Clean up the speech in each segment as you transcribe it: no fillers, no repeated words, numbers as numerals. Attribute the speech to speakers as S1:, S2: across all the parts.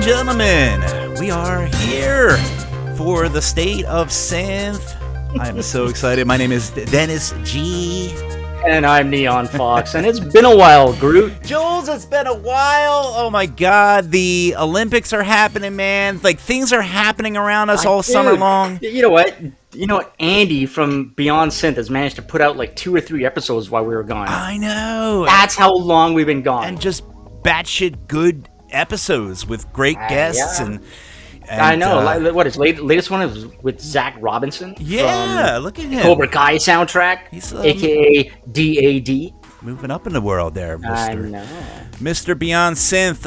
S1: gentlemen, we are here for the State of Synth. I'm so excited. My name is Dennis G.
S2: And I'm Neon Fox, and it's been a while, Groot.
S1: Jules, it's been a while. Oh my God, the Olympics are happening, man. Like, things are happening around us all summer long.
S2: You know what? Andy from Beyond Synth has managed to put out like 2 or 3 episodes while we were gone.
S1: I know.
S2: That's how long we've been gone.
S1: And just batshit good episodes with great guests and
S2: I know. What his latest one is with Zach Robinson.
S1: Yeah, look at him.
S2: Cobra Kai soundtrack,
S1: He's
S2: aka DAD.
S1: Moving up in the world there,
S2: I know.
S1: Mr. Beyond Synth.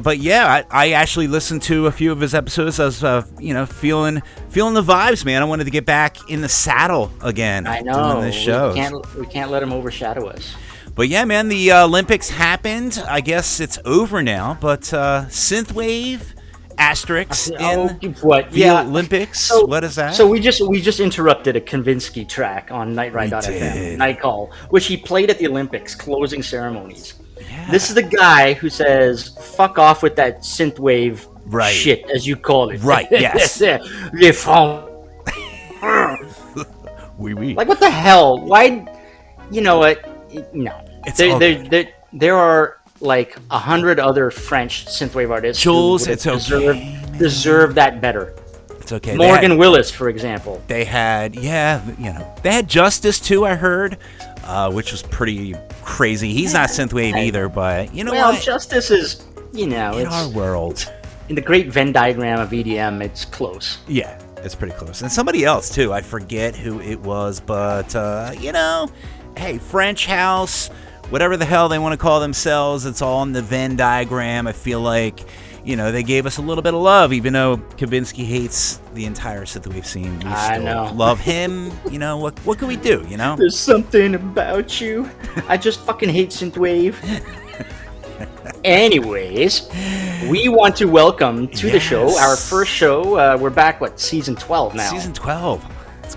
S1: But yeah, I actually listened to a few of his episodes. I was, feeling the vibes, man. I wanted to get back in the saddle again.
S2: I know.
S1: Doing this show.
S2: We can't let him overshadow us.
S1: But yeah, man, the Olympics happened. I guess it's over now. But Synthwave. Asterisks in the Olympics.
S2: So,
S1: what is that?
S2: So we just interrupted a Kavinsky track on Nightride.fm, Night Call, which he played at the Olympics closing ceremonies. Yeah. This is the guy who says, "Fuck off with that synthwave shit," as you call it.
S1: Right? Yes.
S2: Les francs.
S1: Oui.
S2: Like, what the hell? Why? You know what? No. There are like 100 other French synthwave artists
S1: Jules,
S2: who deserve that better.
S1: It's okay.
S2: Morgan Willis, for example.
S1: They had Justice too, I heard, which was pretty crazy. He's not synthwave either, but what?
S2: Justice is, in
S1: our world.
S2: In the great Venn diagram of EDM, it's close.
S1: Yeah, it's pretty close. And somebody else too, I forget who it was, but hey, French house. Whatever the hell they want to call themselves, it's all in the Venn diagram. I feel like, they gave us a little bit of love, even though Kavinsky hates the entire synthwave scene. We still love him. What can we do,
S2: There's something about you. I just fucking hate synthwave. Anyways, we want to welcome to the show, our first show. We're back, season 12 now?
S1: Season 12.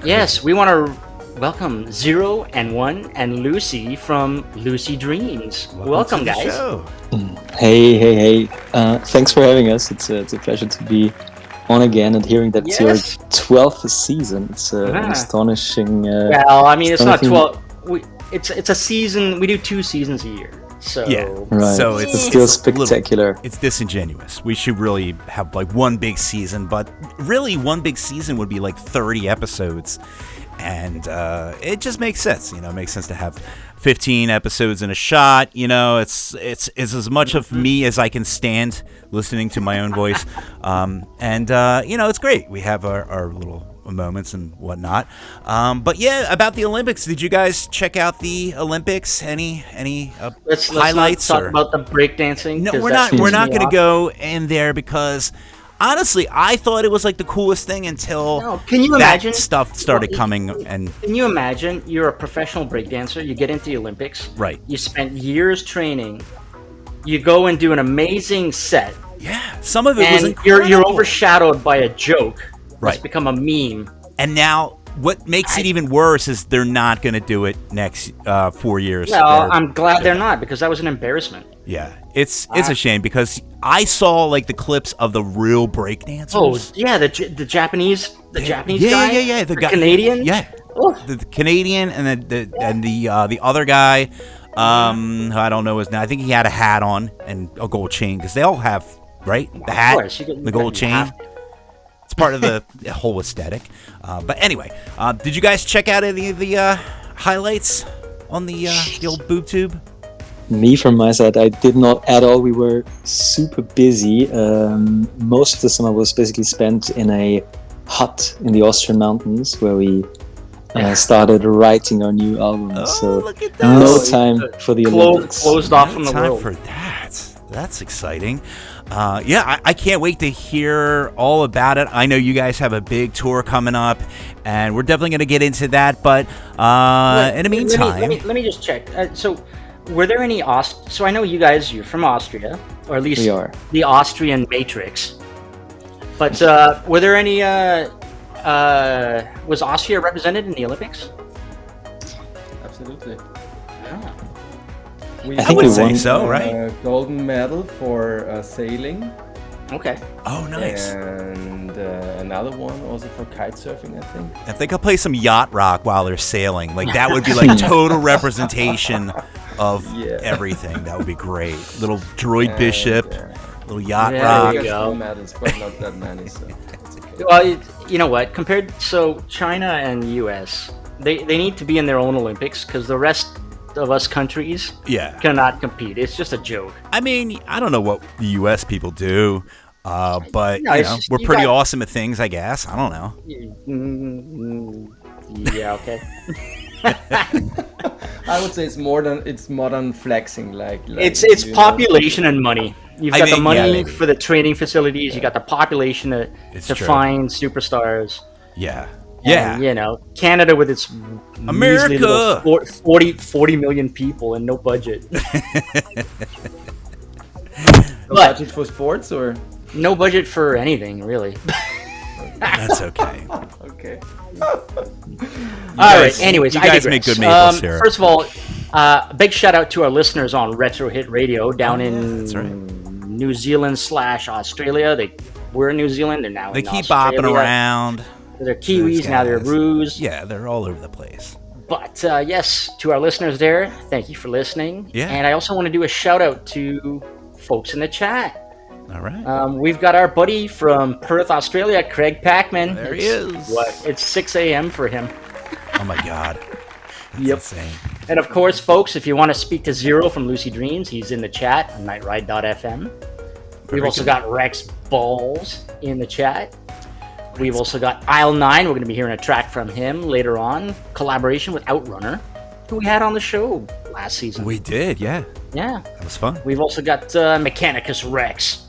S2: Yes, we want to welcome 0 and 1 and Lucy from Lucy Dreams. Welcome guys.
S3: Hey. Thanks for having us. It's a pleasure to be on again and hearing that it's your 12th season. It's an astonishing.
S2: It's not 12. It's a season. We do 2 seasons a year. So
S3: right.
S1: So
S3: it's still spectacular.
S1: It's disingenuous. We should really have like one big season, but really one big season would be like 30 episodes. And it just makes sense, It makes sense to have 15 episodes in a shot. It's as much of me as I can stand listening to my own voice. It's great. We have our little moments and whatnot. But yeah, about the Olympics, did you guys check out the Olympics? Any
S2: let's
S1: highlights?
S2: Let's not talk about the breakdancing.
S1: No, we're not going to go in there because. Honestly, I thought it was like the coolest thing until
S2: can you imagine
S1: stuff started coming. And
S2: can you imagine you're a professional breakdancer, you get into the Olympics,
S1: right?
S2: You spent years training, you go and do an amazing set.
S1: Yeah, some of it was incredible.
S2: You're overshadowed by a joke.
S1: Right,
S2: it's become a meme.
S1: And now, what makes it even worse is they're not going to do it next 4 years.
S2: No, I'm glad they're not because that was an embarrassment.
S1: Yeah, it's a shame because I saw like the clips of the real breakdancers.
S2: Oh yeah, the Japanese guy.
S1: Yeah, the guy,
S2: Canadian.
S1: Yeah, the Canadian and the other guy. I don't know his name. I think he had a hat on and a gold chain because they all have the hat, the gold chain. It's part of the whole aesthetic. But anyway, did you guys check out any of the highlights on the old boob tube?
S3: Me, from my side, I did not at all. We were super busy. Most of the summer was basically spent in a hut in the Austrian mountains where we started writing our new album.
S1: Look at that.
S3: No time for the Olympics.
S2: Closed off from the world.
S1: For that. That's exciting. I can't wait to hear all about it. I know you guys have a big tour coming up, and we're definitely going to get into that. But in the meantime...
S2: Let me just check. So, were there any... So, I know you're from Austria, or at least the Austrian Matrix. But were there any... was Austria represented in the Olympics?
S4: Absolutely.
S2: Yeah.
S4: I
S1: would say so, right?
S4: Golden medal for sailing.
S2: Okay.
S1: Oh, nice.
S4: And another one also for kite surfing, I think.
S1: If they could play some yacht rock while they're sailing, like that would be like total representation of everything. That would be great. Little droid bishop, little yacht rock.
S2: There you go.
S4: Medals, but not that many. So it's okay.
S2: Well, you know what? So China and U.S. They need to be in their own Olympics because the rest of us countries cannot compete. It's just a joke.
S1: I mean, I don't know what the U.S. people do, but
S2: No,
S1: you
S2: it's
S1: know,
S2: just-
S1: we're
S2: you
S1: pretty
S2: got-
S1: awesome at things, I guess. I don't know.
S2: Yeah. Okay.
S4: I would say it's modern flexing, like
S2: It's
S4: you know.
S2: population and money. You've
S1: I
S2: got the
S1: think-
S2: money
S1: maybe.
S2: for the training facilities. You got the population
S1: It's
S2: to
S1: true.
S2: find superstars.
S1: Yeah.
S2: And, you know, Canada with its measly
S1: America!
S2: little 40 million people and no budget.
S4: No
S2: But-
S4: budget for sports, or
S2: No budget for anything, really.
S1: That's okay.
S4: okay.
S2: All right. Anyways,
S1: you
S2: I
S1: guys
S2: digress.
S1: make good maple syrup.
S2: First of all, a big shout out to our listeners on Retro Hit Radio down in
S1: that's right.
S2: New Zealand / Australia. They were in New Zealand. They're now
S1: They
S2: in
S1: keep
S2: Australia.
S1: bopping around.
S2: They're Kiwis,
S1: Those
S2: now they're
S1: guys.
S2: Roos.
S1: Yeah, they're all over the place.
S2: But yes, to our listeners there, thank you for listening.
S1: Yeah.
S2: And I also want to do a shout out to folks in the chat.
S1: All right.
S2: We've got our buddy from Perth, Australia, Craig Packman.
S1: There he is.
S2: It's 6 a.m. for him.
S1: Oh my God. That's
S2: Yep.
S1: insane.
S2: And of course, folks, if you want to speak to Zero from Lucy Dreams, he's in the chat on nightride.fm. We've also got Rex Balls in the chat. We've also got Aisle 9. We're going to be hearing a track from him later on. Collaboration with Outrunner, who we had on the show last season.
S1: We did, yeah.
S2: Yeah.
S1: That was fun.
S2: We've also got Mechanicus Rex.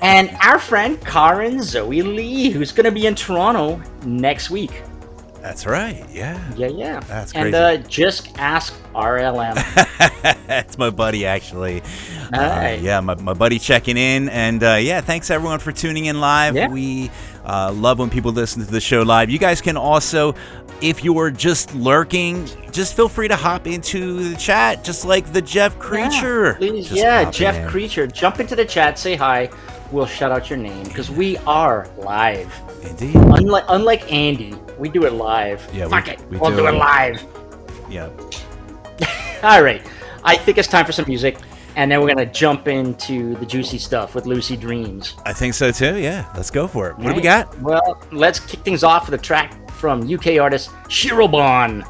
S2: And our friend Karen Zoe Lee, who's going to be in Toronto next week.
S1: That's right, yeah.
S2: Yeah.
S1: That's
S2: and
S1: crazy.
S2: Just Ask RLM.
S1: That's my buddy, actually.
S2: All right.
S1: Yeah, my buddy checking in. And yeah, thanks everyone for tuning in live.
S2: Yeah.
S1: We love when people listen to the show live. You guys can also, if you're just lurking, just feel free to hop into the chat, just like the Jeff Creature.
S2: Please,
S1: Just
S2: yeah,
S1: pop
S2: Jeff
S1: in.
S2: Creature. Jump into the chat, say hi. We'll shout out your name because we are live.
S1: Indeed.
S2: Unlike Andy, we do it live.
S1: Yeah,
S2: Fuck
S1: we
S2: it,
S1: do
S2: we'll do
S1: it.
S2: it live.
S1: Yeah.
S2: All right, I think it's time for some music, and then we're gonna jump into the juicy stuff with Lucy Dreams.
S1: I think so too, yeah. Let's go for it. What do we
S2: Right.
S1: got?
S2: Well, let's kick things off with a track from UK artist Shirobon.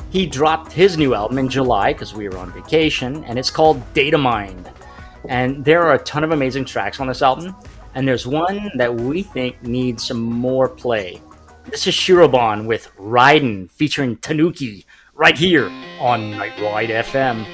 S2: He dropped his new album in July because we were on vacation, and it's called Data Mind. And there are a ton of amazing tracks on this album, and there's one that we think needs some more play. This is Shirobon with Ridin' featuring Tanuki right here on Night Ride FM.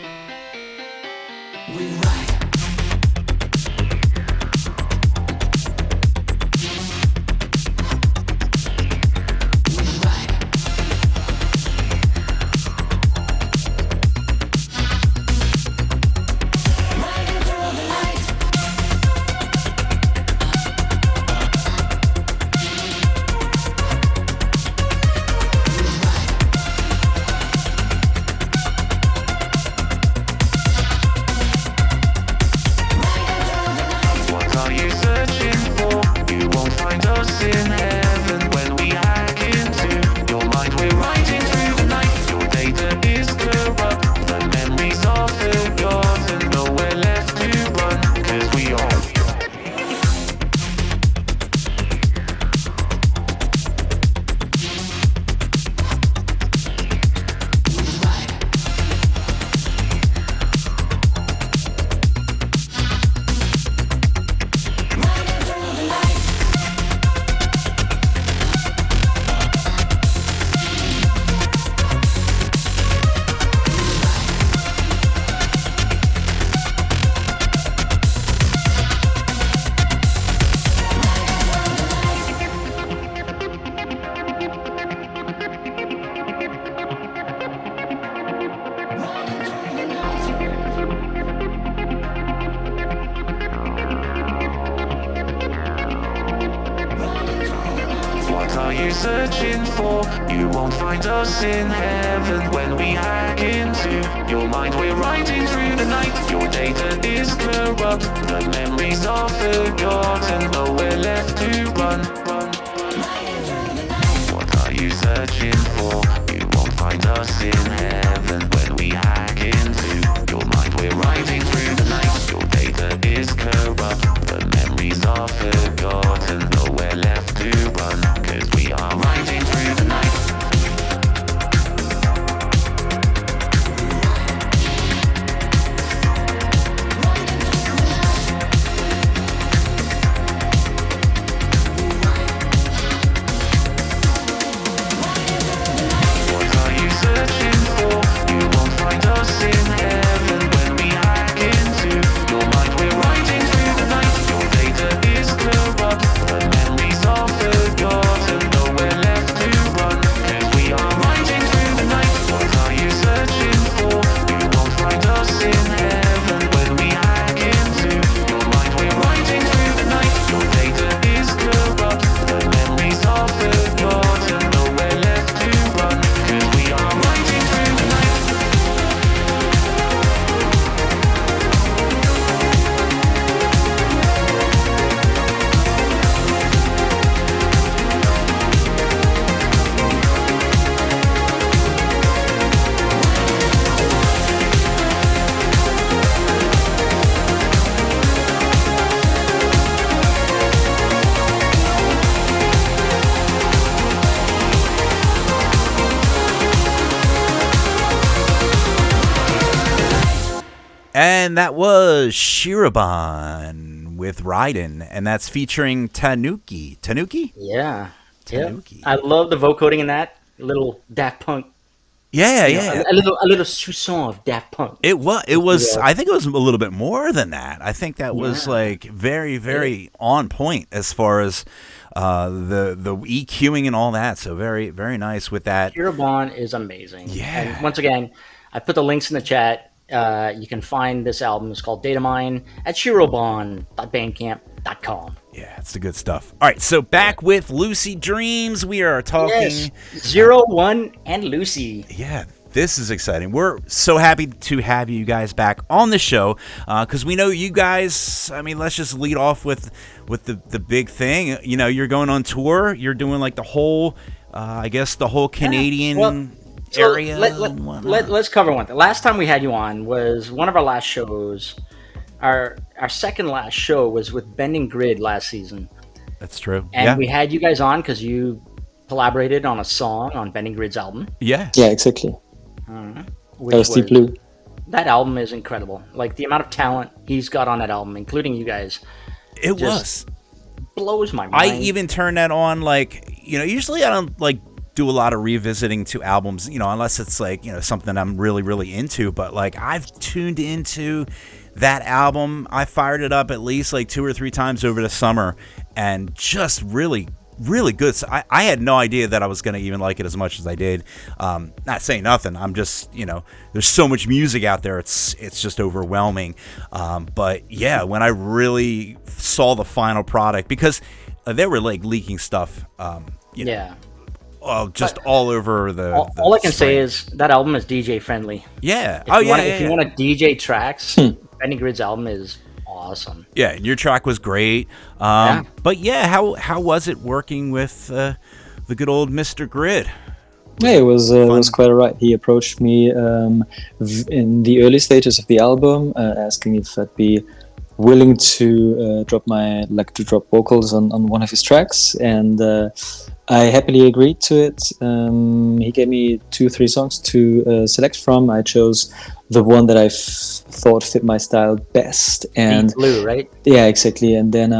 S5: What are you searching for? You won't find us in heaven when we hack into your mind. We're riding through the night. Your data is corrupt. The memories are forgotten. Nowhere left to run. 'Cause we all. What are you searching for? You won't won't find us in heaven when we hack into your mind. We're riding through the night. Your data is corrupt. The memories are forgotten. Nowhere left to run. What are you searching for? You won't find us in heaven when we hack into your mind. We're riding through the night. Your data is corrupt. The memories are forgotten. Nowhere left to run. 'Cause we are riding through the night. What are you searching for? You won't find us in heaven when we hack into your mind. We're riding through the night. Your data is corrupt. The memories are forgotten. Nowhere left to run. 'Cause we are riding through the night. What are you searching for? You won't find us in heaven when we hack into your mind. We're riding through the night. Your data is corrupt. The memories are forgotten. Nowhere left to run. 'Cause we are riding through the night.
S1: And that was Shiraban with Raiden, and that's featuring Tanuki. Tanuki?
S2: Yeah.
S1: Tanuki.
S2: I love the vocoding in that. Little Daft Punk.
S1: Yeah,
S2: You know,
S1: yeah.
S2: a little soupçon of Daft Punk.
S1: It was. It was.
S2: Yeah.
S1: I think it was a little bit more than that. I think that was
S2: Yeah.
S1: like very, very on point as far as the EQing and all that. So very, very nice with that.
S2: Shiraban is amazing.
S1: Yeah.
S2: And once again, I put the links in the chat. You can find this album. It's called Datamine at shirobon.bandcamp.com.
S1: Yeah, it's the good stuff. All right, so back with Lucid Dreams. We are talking.
S2: Yes. 01 and Lucy.
S1: Yeah, this is exciting. We're so happy to have you guys back on the show because we know you guys. I mean, let's just lead off with the big thing. You know, you're going on tour. You're doing like the whole, I guess, the whole Canadian area.
S2: Let's cover one thing. Last time we had you on was one of our last shows. Our second last show was with Bending Grid last season.
S1: That's true.
S2: And we had you guys on because you collaborated on a song on Bending Grid's album.
S1: Yeah.
S3: Yeah, exactly.
S2: Which
S3: That was Deep Blue.
S2: That album is incredible. Like the amount of talent he's got on that album, including you guys.
S1: It
S2: just
S1: was.
S2: Blows my mind.
S1: I even turned that on, like, you know, usually I don't like do a lot of revisiting to albums, you know, unless it's like, you know, something I'm really, really into. But like I've tuned into that album. I fired it up at least like 2 or 3 times over the summer and just really, really good. So I had no idea that I was going to even like it as much as I did. Not saying nothing. I'm just, you know, there's so much music out there. It's just overwhelming. But yeah, when I really saw the final product, because they were like leaking stuff, you know, just all over the.
S2: All I can say is that album is DJ friendly.
S1: Yeah.
S2: If you want to DJ tracks, Bending Grid's album is awesome.
S1: Yeah, and your track was great. But yeah, how was it working with the good old Mr. Grid?
S3: Yeah, it was quite alright. He approached me in the early stages of the album, asking if I'd be willing to drop vocals on one of his tracks, and I happily agreed to it. He gave me 2-3 songs to select from. I chose the one that I thought fit my style best. And
S2: Deep Blue, right?
S3: Yeah, exactly. And then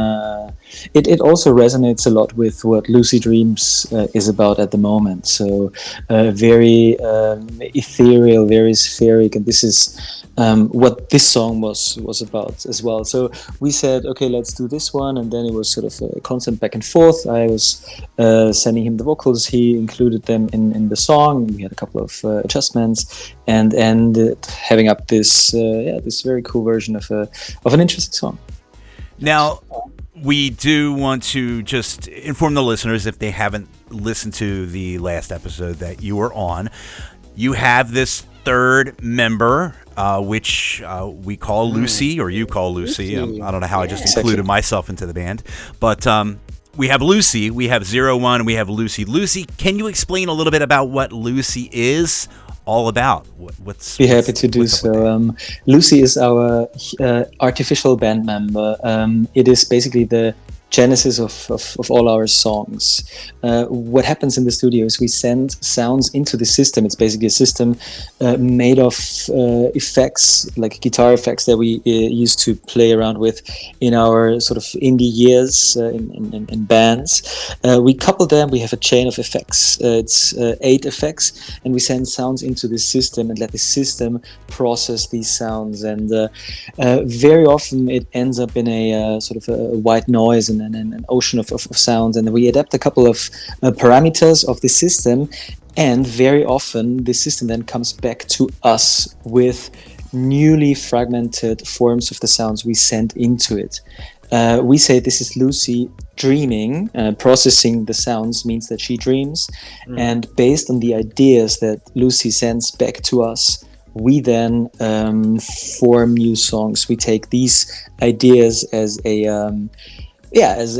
S3: it also resonates a lot with what Lucid Dreams is about at the moment. So very ethereal, very spheric, and this is what this song was about as well. So we said, okay, let's do this one, and then it was sort of a constant back and forth. I was sending him the vocals, he included them in the song. We had a couple of adjustments, and ended having up this this very cool version of an interesting song.
S1: Now, we do want to just inform the listeners, if they haven't listened to the last episode that you were on, you have this third member, which we call Lucy, or you call Lucy. I don't know how I just included myself into the band. But we have Lucy, we have 01, and we have Lucy. Lucy, can you explain a little bit about what Lucy is all about?
S3: Be happy to do so. Lucy is our artificial band member. It is basically the genesis of all our songs. What happens in the studio is we send sounds into the system. It's basically a system made of effects, like guitar effects that we used to play around with in our sort of indie years in bands. We couple them, we have a chain of effects. It's 8 effects, and we send sounds into the system and let the system process these sounds. And very often it ends up in a sort of a white noise and an ocean of sounds, and we adapt a couple of parameters of the system, and very often the system then comes back to us with newly fragmented forms of the sounds we send into it. We say this is Lucy dreaming. Processing the sounds means that she dreams, and based on the ideas that Lucy sends back to us, we then form new songs. We take these ideas as as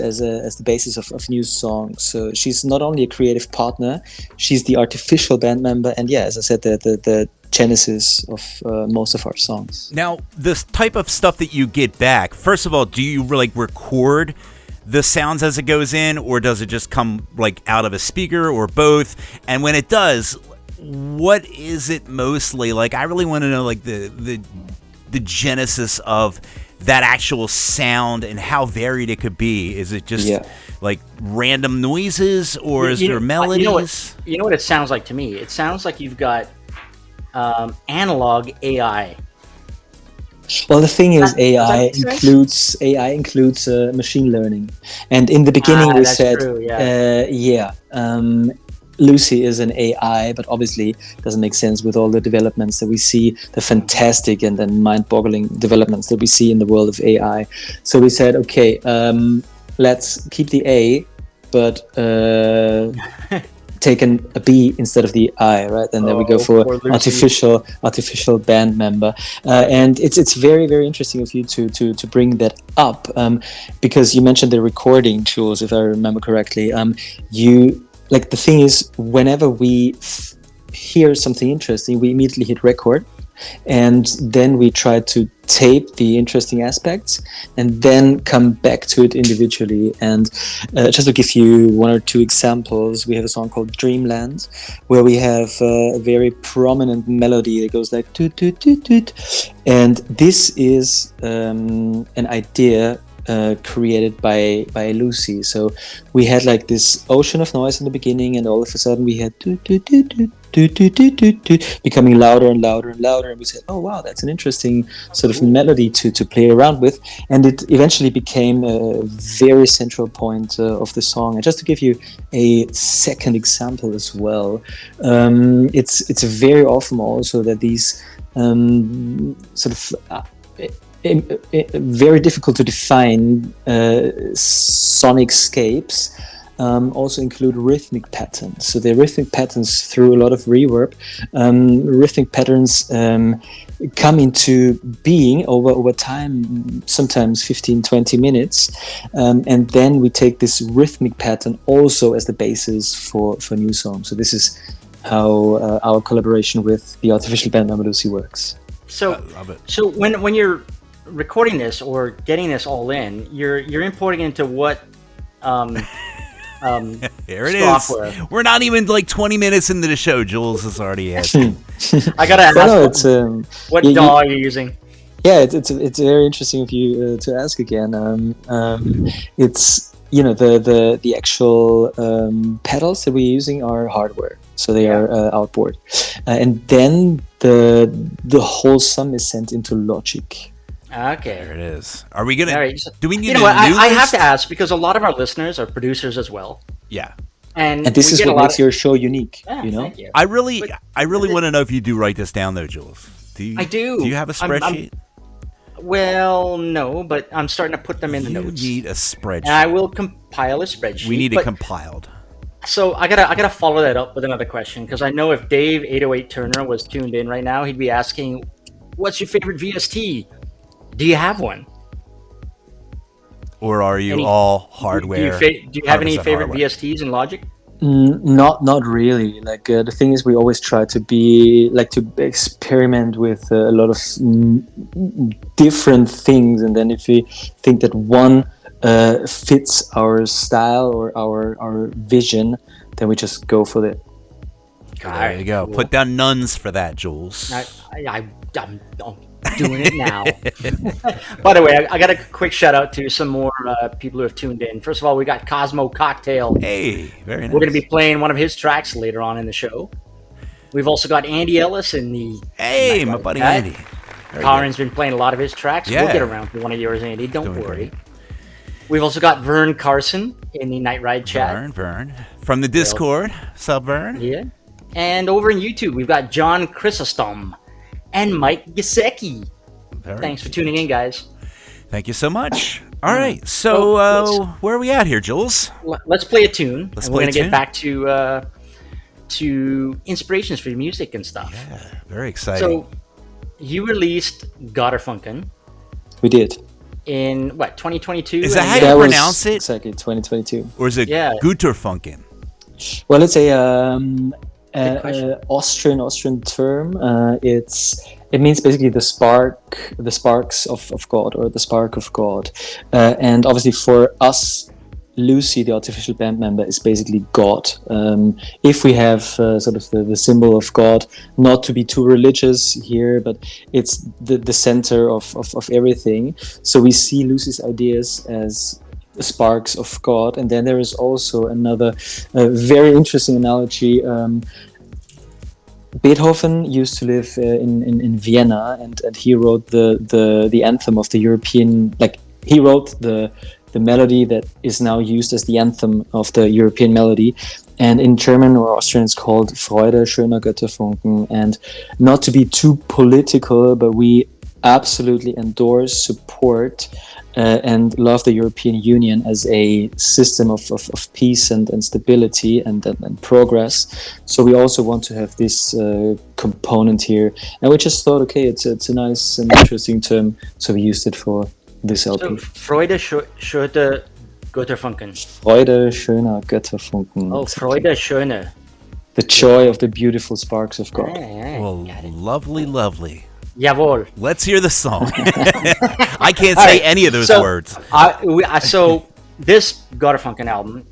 S3: the basis of new songs. So she's not only a creative partner, she's the artificial band member, and as I said, the genesis of most of our songs.
S1: Now, this type of stuff that you get back, first of all, do you like record the sounds as it goes in, or does it just come like out of a speaker, or both? And when it does, what is it mostly like? I really want to know like the genesis of that actual sound and how varied it could be. Is it just like random noises, or is there melodies?
S2: You know what it sounds like to me? It sounds like you've got analog AI.
S3: Well, the thing is, AI includes machine learning, and in the beginning we said, Lucy is an AI, but obviously doesn't make sense with all the developments that we see, the fantastic and then mind-boggling developments that we see in the world of AI. So we said, okay, let's keep the A, but take a B instead of the I, right? And then we go for artificial band member. And it's very, very interesting of you to bring that up, because you mentioned the recording, Jules, if I remember correctly. Like, the thing is, whenever we hear something interesting, we immediately hit record, and then we try to tape the interesting aspects and then come back to it individually. And just to give you 1 or 2 examples, we have a song called Dreamland, where we have a very prominent melody that goes like toot toot toot toot, and this is an idea created by Lucy. So we had like this ocean of noise in the beginning, and all of a sudden we had becoming louder and louder and louder, and we said, oh wow, that's an interesting sort of melody to play around with, and it eventually became a very central point of the song. And just to give you a second example as well, it's very often also that these sort of very difficult to define sonic scapes also include rhythmic patterns. So the rhythmic patterns, through a lot of reverb, rhythmic patterns come into being over time, sometimes 15-20 minutes, and then we take this rhythmic pattern also as the basis for new songs. So this is how our collaboration with the artificial band member Lucy works.
S2: So,
S1: I love it.
S2: So when you're recording this or getting this all in, you're importing into what
S1: here it
S2: software?
S1: is. We're not even like 20 minutes into the show. Jules is already asking.
S2: I gotta ask. What DAW are you using?
S3: Yeah, it's very interesting of you to ask again. It's the actual pedals that we're using are hardware, so they are outboard, and then the whole sum is sent into Logic.
S2: Okay.
S1: There it is. Are we gonna?
S2: Right.
S1: Do we need?
S2: I have to ask, because a lot of our listeners are producers as well.
S1: Yeah.
S2: And
S3: this is what makes your show unique.
S2: Thank you.
S1: I really want to know if you do write this down, though, Jules.
S2: I do.
S1: Do you have a spreadsheet?
S2: Well, no, but I'm starting to put them in the notes.
S1: You need a spreadsheet.
S2: And I will compile a spreadsheet.
S1: We need it compiled.
S2: So I gotta follow that up with another question because I know if Dave 808 Turner was tuned in right now, he'd be asking, "What's your favorite VST? Do you have one?
S1: Or are you
S2: Any-
S1: all
S2: Do
S1: hardware?
S2: you have any
S1: 100%
S2: favorite
S1: hardware?
S2: VSTs in Logic?"
S3: Not really. Like the thing is, we always try to be like to experiment with a lot of different things, and then if we think that one fits our style or our vision, then we just go for it.
S1: There you go.
S2: Cool.
S1: Put down nuns for that, Jules.
S2: I'm doing it now. By the way, I got a quick shout out to some more people who have tuned in. First of all, we got Cosmo Cocktail.
S1: Hey, very nice.
S2: We're going to be playing one of his tracks later on in the show. We've also got Andy Ellis in the.
S1: Hey,
S2: Night
S1: my
S2: Ride
S1: buddy
S2: chat.
S1: Andy. Very
S2: Karin's been playing a lot of his tracks.
S1: Yeah.
S2: We'll get around to one of yours, Andy. Don't
S1: Doing
S2: worry.
S1: great.
S2: We've also got Vern Carson in the Night Ride chat.
S1: Vern. From the Discord. Sup, Vern?
S2: Yeah. And over in YouTube, we've got John Chrysostom and Mike Gesecki.
S1: Very
S2: Thanks for tuning in, guys.
S1: Thank you so much. All right, so where are we at here, Jules?
S2: Let's play a tune.
S1: Let's
S2: and we're
S1: play a
S2: gonna get
S1: tune.
S2: back to inspirations for music and stuff.
S1: Yeah, very exciting.
S2: So you released Gotterfunken
S3: We did.
S2: in what 2022?
S1: Is that
S2: And
S1: how you
S3: That was
S1: pronounce it?
S3: exactly 2022.
S1: Or is it
S2: Yeah.
S1: Guterfunken?
S3: Well, it's a
S2: Good question.
S3: Austrian term. It means basically the sparks of God, or the spark of God. And obviously for us, Lucy, the artificial band member, is basically God. If we have sort of the symbol of God, not to be too religious here, but it's the center of everything. So we see Lucy's ideas as sparks of God. And then there is also another very interesting analogy. Beethoven used to live in Vienna, and he wrote the anthem of the European, like he wrote the melody that is now used as the anthem of the European melody. And in German or Austrian, it's called Freude schöner Götterfunken. And not to be too political, but we absolutely endorse, support, and love the European Union as a system of peace and stability and progress. So we also want to have this component here. And we just thought, okay, it's a nice and interesting term, so we used it for this LP.
S2: So Freude schöne Götterfunken.
S3: Freude schöner Götterfunken.
S2: Oh, Freude schöne.
S3: The joy of the beautiful sparks of God.
S1: Well, lovely.
S2: Jawohl.
S1: Let's hear the song. I can't say any of those words.
S2: So this Gotterfunken album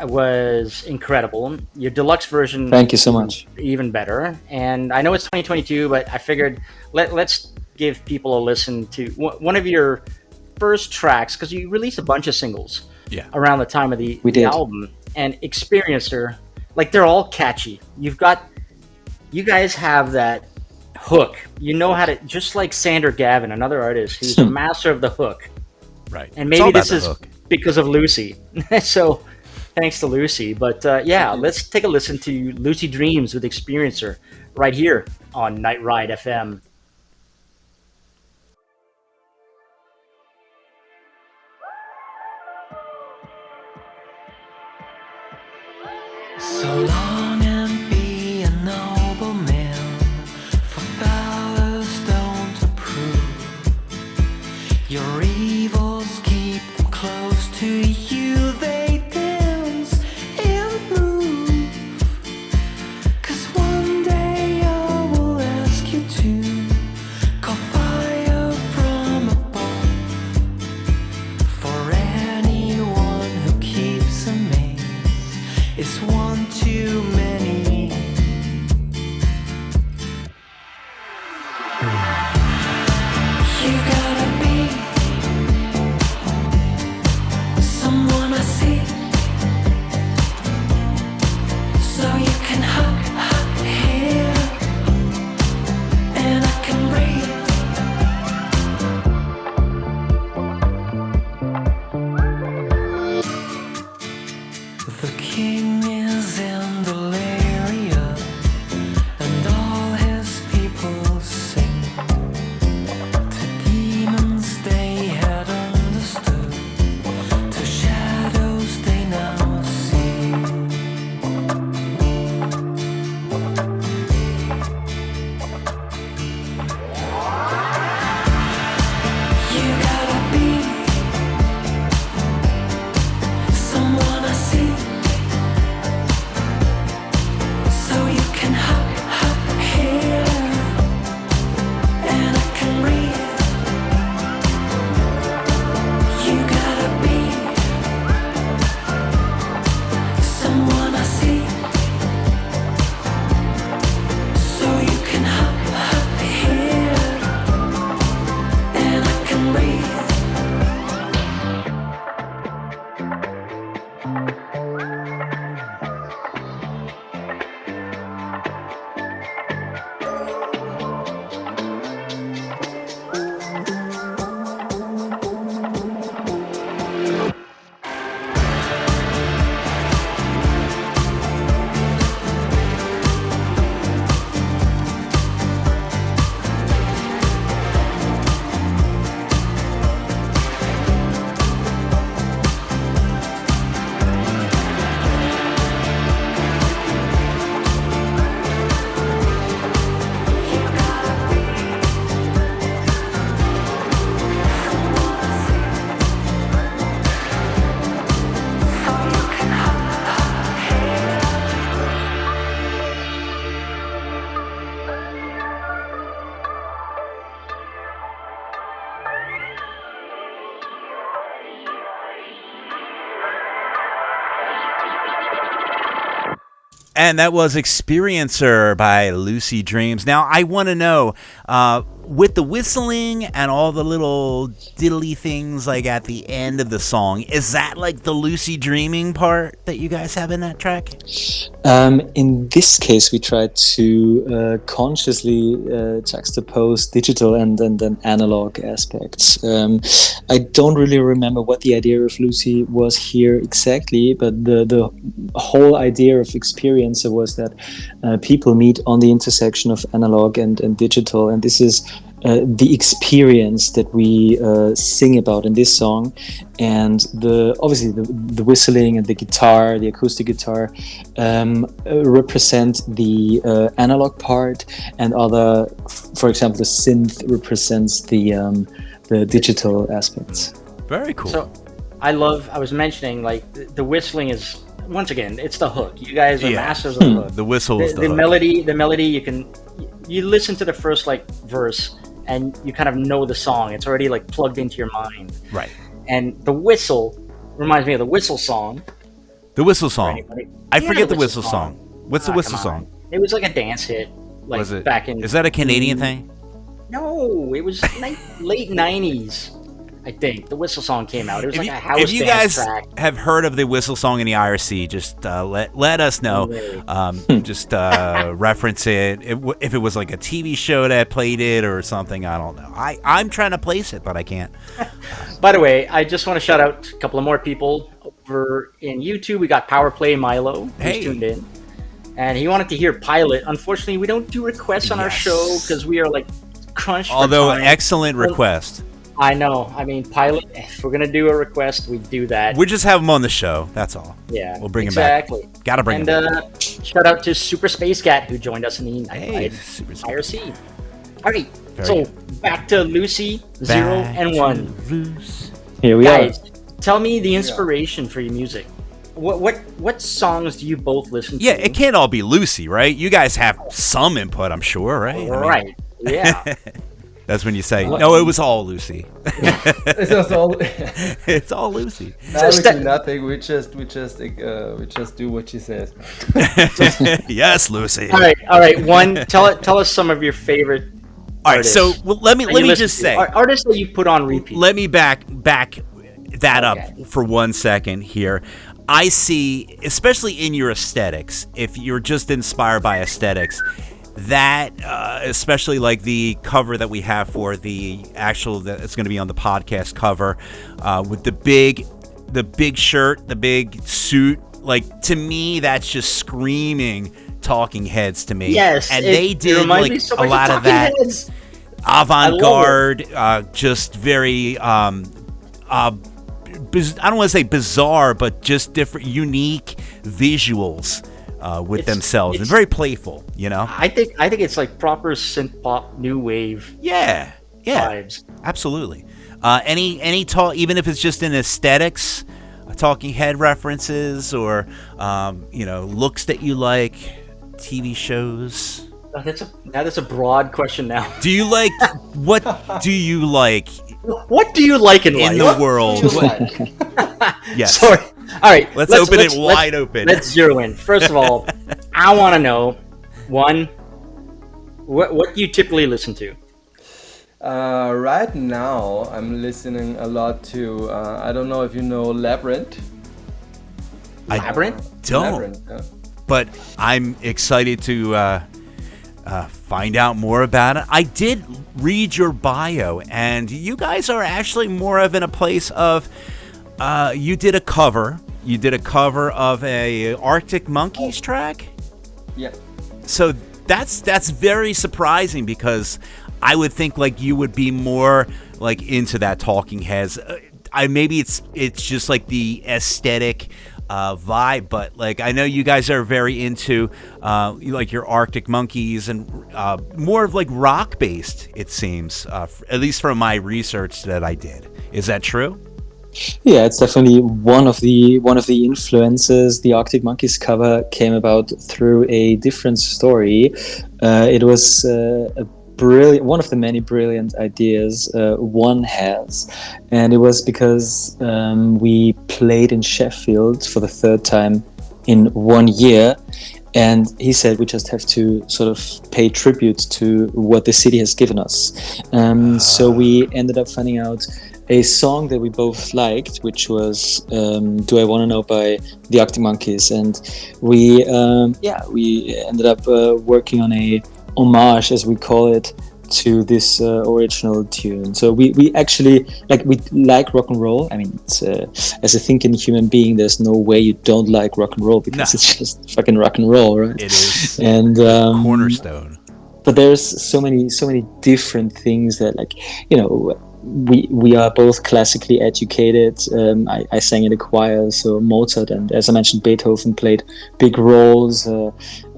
S2: was incredible. Your deluxe version,
S3: Thank you so much.
S2: even better. And I know it's 2022, but I figured let's give people a listen to one of your first tracks, because you released a bunch of singles around the time of the
S3: did.
S2: album. And Experiencer, like they're all catchy. You guys have that hook. You know how to, just like Sander Gavin, another artist who's a master of the hook.
S1: Right.
S2: And
S1: It's all
S2: maybe
S1: about
S2: this
S1: the
S2: is
S1: hook.
S2: because of Lucy. So thanks to Lucy. But let's take a listen to Lucy Dreams with Experiencer right here on Night Ride FM.
S5: So long and be a noble man, for fellas don't approve. Your evils keep them close to you, they dance and move. 'Cause one day I will ask you to
S1: And that was Experiencer by Lucid Dreams. Now, I want to know, with the whistling and all the little diddly things like at the end of the song, is that like the lucid dreaming part that you guys have in that track?
S3: In this case, we tried to consciously juxtapose digital and analog aspects. I don't really remember what the idea of Lucy was here exactly, but the whole idea of Experiencer was that people meet on the intersection of analog and digital, and this is the experience that we sing about in this song. And obviously the whistling and the guitar, the acoustic guitar, represent the analog part, and for example, the synth represents the digital aspects.
S1: Very cool.
S2: So I was mentioning, like, the whistling is, once again, it's the hook. You guys are masters of the hook.
S1: The whistle is
S2: the
S1: hook.
S2: melody, you listen to the first like verse and you kind of know the song. It's already like plugged into your mind.
S1: Right.
S2: And the whistle reminds me of the Whistle song.
S1: The Whistle song. I forget the Whistle song. What's the Whistle
S2: come on.
S1: song?
S2: It was like a dance hit. Like,
S1: Was it?
S2: Back in...
S1: Is that a Canadian thing?
S2: No, it was late 90s. I think the Whistle song came out. It was like a house
S1: if you
S2: dance
S1: guys
S2: track.
S1: have heard of the Whistle song in the IRC, just let us know. Just reference it. If it was like a TV show that played it or something, I don't know. I'm trying to place it, but I can't.
S2: By the way, I just want to shout out a couple of more people over in YouTube. We got Power Play Milo, who's tuned in, and he wanted to hear Pilot. Unfortunately, we don't do requests on our show because we are like crunched.
S1: Although
S2: for time.
S1: Excellent request.
S2: I know. I mean, Pilot, if we're going to do a request, we do that.
S1: We just have him on the show. That's all.
S2: Yeah.
S1: We'll bring him back. Gotta bring him back.
S2: Shout out to Super Space Cat, who joined us in the Night Ride IRC. All right. So back to Lucy, 0 and 1.
S3: Here we
S2: Guys, tell me the inspiration for your music. What songs do you both listen to?
S1: Yeah, it can't all be Lucy, right? You guys have some input, I'm sure, right?
S2: Right. Yeah.
S1: That's when you say, no, it was all Lucy.
S4: It's all.
S1: It's all Lucy.
S4: No, we do nothing. We just do what she says.
S1: Yes, Lucy.
S2: All right. One, tell us some of your favorite.
S1: All right, so let me just say,
S2: artists that you put on repeat.
S1: Let me back that up for 1 second here. I see, especially in your aesthetics, if you're just inspired by aesthetics, that especially like the cover that we have for the actual that's going to be on the podcast cover, with the big shirt, the big suit, like, to me that's just screaming Talking Heads to me.
S2: Yes,
S1: and they did like
S2: so
S1: a lot of that
S2: Heads.
S1: avant-garde, just very I don't want to say bizarre, but just different, unique visuals with themselves, and very playful, you know.
S2: I think it's like proper synth pop, new wave.
S1: Yeah,
S2: vibes.
S1: Absolutely. Any talk, even if it's just in aesthetics, Talking Head references, or looks that you like, TV shows.
S2: That's a broad question now.
S1: Do you like what do you like?
S2: What do you like in life?
S1: In the world? Yes.
S2: Sorry. All right.
S1: Let's open it wide open.
S2: Let's zero in. First of all, I want to know, one, what do you typically listen to?
S4: Right now, I'm listening a lot to. I don't know if you know Labyrinth.
S2: Labyrinth?
S1: Don't. But I'm excited to find out more about it. I did read your bio, and you guys are actually more of in a place of you did a cover of a Arctic Monkeys track.
S4: Yeah.
S1: So that's very surprising, because I would think like you would be more like into that Talking Heads. Maybe it's just like the aesthetic vibe, but like I know you guys are very into like your Arctic Monkeys, and more of like rock based, it seems, at least from my research that I did. Is that true?
S3: Yeah, it's definitely one of the influences. The Arctic Monkeys cover came about through a different story. It was one of the many brilliant ideas one has, and it was because we played in Sheffield for the third time in 1 year, And he said we just have to sort of pay tribute to what the city has given us. So we ended up finding out a song that we both liked, which was "Do I Want to Know" by the Arctic Monkeys, and we ended up working on a homage, as we call it, to this original tune. So we actually we like rock and roll. I mean, it's, as a thinking human being, there's no way you don't like rock and roll, because it's just fucking rock and roll, right?
S1: It is.
S3: And
S1: cornerstone.
S3: But there's so many different things that, we are both classically educated. I sang in a choir, so Mozart and, as I mentioned, Beethoven played big roles.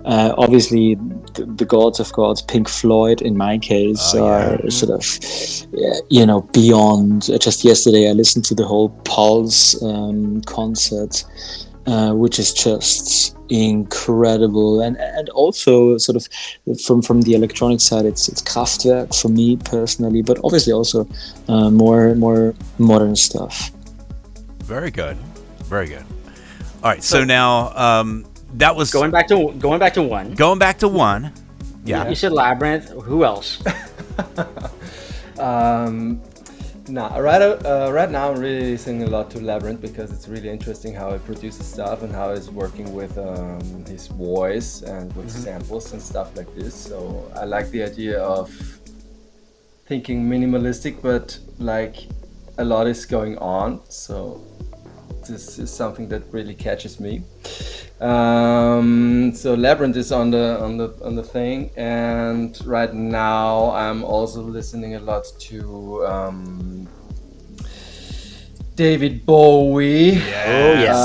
S3: Obviously, the gods of gods, Pink Floyd, in my case, are sort of, beyond. Just yesterday, I listened to the whole Pulse concert, which is just incredible, and also sort of from the electronic side, it's Kraftwerk for me personally, but obviously also more modern stuff.
S1: Very good. All right, so now that was
S2: going back to one.
S1: Going back to one. Yeah.
S2: You said Labyrinth. Who else?
S4: Right now I'm really listening a lot to Labyrinth, because it's really interesting how he produces stuff and how he's working with his voice and with samples and stuff like this. So I like the idea of thinking minimalistic, but like a lot is going on. So this is something that really catches me. So Labyrinth is on the thing, and right now I'm also listening a lot to David Bowie.
S1: Yes.
S2: Oh yes,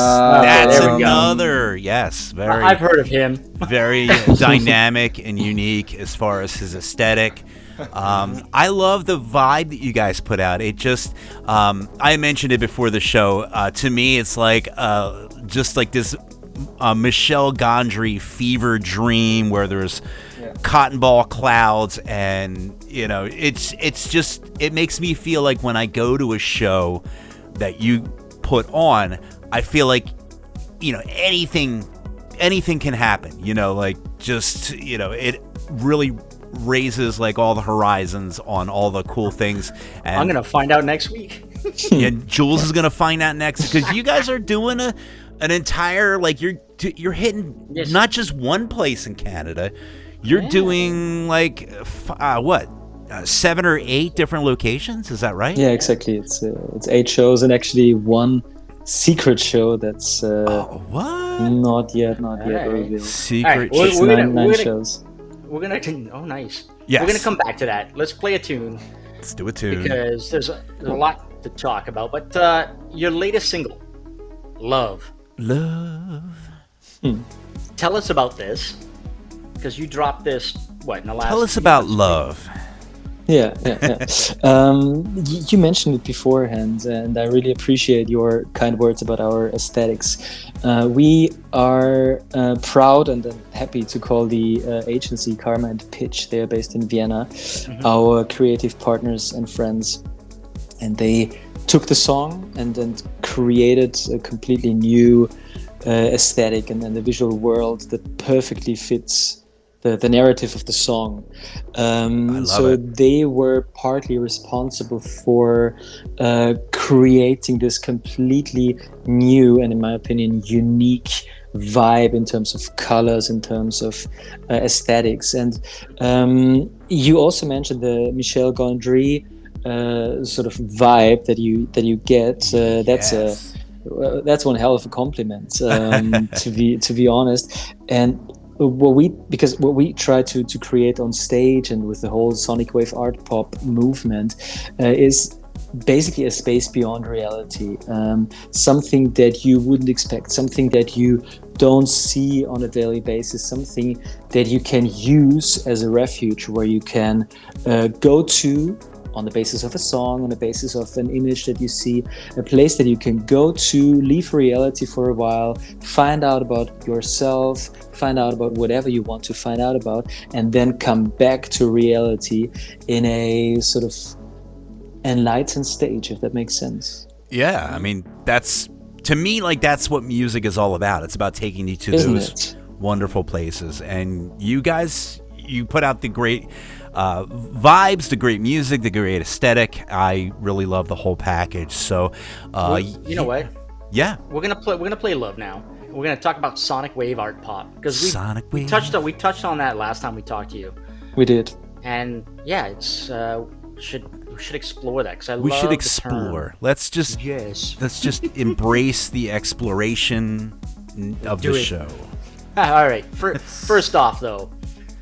S1: That's
S2: there we go.
S1: another. Yes, very.
S2: I've heard of him.
S1: Very dynamic and unique as far as his aesthetic. I love the vibe that you guys put out. It just, I mentioned it before the show. To me, it's like just like this Michel Gondry fever dream where there's cotton ball clouds, and it's just, it makes me feel like when I go to a show that you put on, I feel like anything can happen. It really raises like all the horizons on all the cool things. And
S2: I'm gonna find out next week.
S1: Yeah, Jules is gonna find out next, because you guys are doing an entire, like, you're hitting not just one place in Canada. You're doing like 7 or 8 different locations. Is that right?
S3: Yeah, exactly. It's 8 shows, and actually one secret show that's
S1: what?
S3: Not yet
S2: Right.
S3: revealed.
S1: Secret.
S2: Right,
S3: It's nine shows.
S2: We're gonna. Oh, nice.
S1: Yes.
S2: We're gonna come back to that. Let's play a tune,
S1: Let's do a tune.
S2: because there's a lot to talk about. But your latest single, Love. Tell us about this, because you dropped this in the last.
S1: Tell us about Love.
S3: Yeah. You mentioned it beforehand, and I really appreciate your kind words about our aesthetics. We are proud and happy to call the agency Karma and Pitch. They are based in Vienna, our creative partners and friends, and they took the song and created a completely new aesthetic and the visual world that perfectly fits the narrative of the song. So they were partly responsible for creating this completely new and, in my opinion, unique vibe in terms of colors, in terms of aesthetics. And you also mentioned the Michel Gondry sort of vibe that you get. That's one hell of a compliment, to be honest. And what we try to create on stage and with the whole SonicWaveArtPop movement is basically a space beyond reality, something that you wouldn't expect, something that you don't see on a daily basis, something that you can use as a refuge, where you can go to on the basis of a song, on the basis of an image that you see, a place that you can go to, leave reality for a while, find out about yourself, find out about whatever you want to find out about, and then come back to reality in a sort of enlightened stage, if that makes sense.
S1: Yeah, I mean, that's, to me, like, that's what music is all about. It's about taking you to
S3: Isn't
S1: those
S3: it?
S1: wonderful places. And you guys, you put out the great vibes, the great music, the great aesthetic. I really love the whole package. So,
S2: you know what?
S1: Yeah,
S2: we're gonna play Love now. We're gonna talk about SonicWaveArtPop because we touched on that last time we talked to you.
S3: We did.
S2: And yeah, it's we should explore that because
S1: we should explore. Let's just embrace the exploration of the show.
S2: All right. First off, though,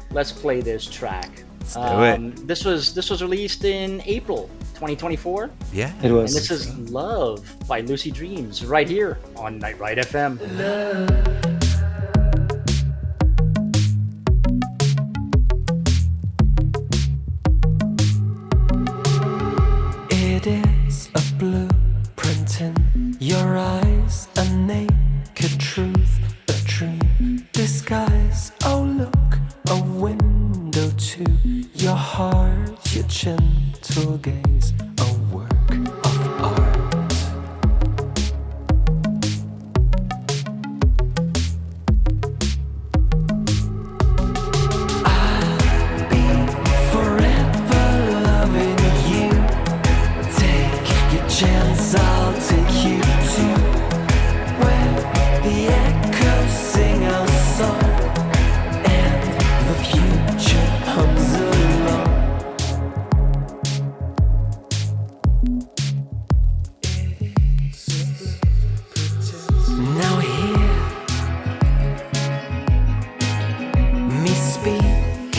S2: let's play this track.
S1: Let's do it.
S2: This was released in April 2024.
S1: Yeah,
S3: it was.
S2: And this is Love by Lucid Dreams right here on Night Ride FM.
S6: It is a blueprint in your eyes, a naked truth, a dream disguise. Oh look, a window to your heart, your gentle gaze, a work of art. I'll be forever loving you. Take your chance, I'll take you to where the echoes sing our song and the future hums along. Now hear me speak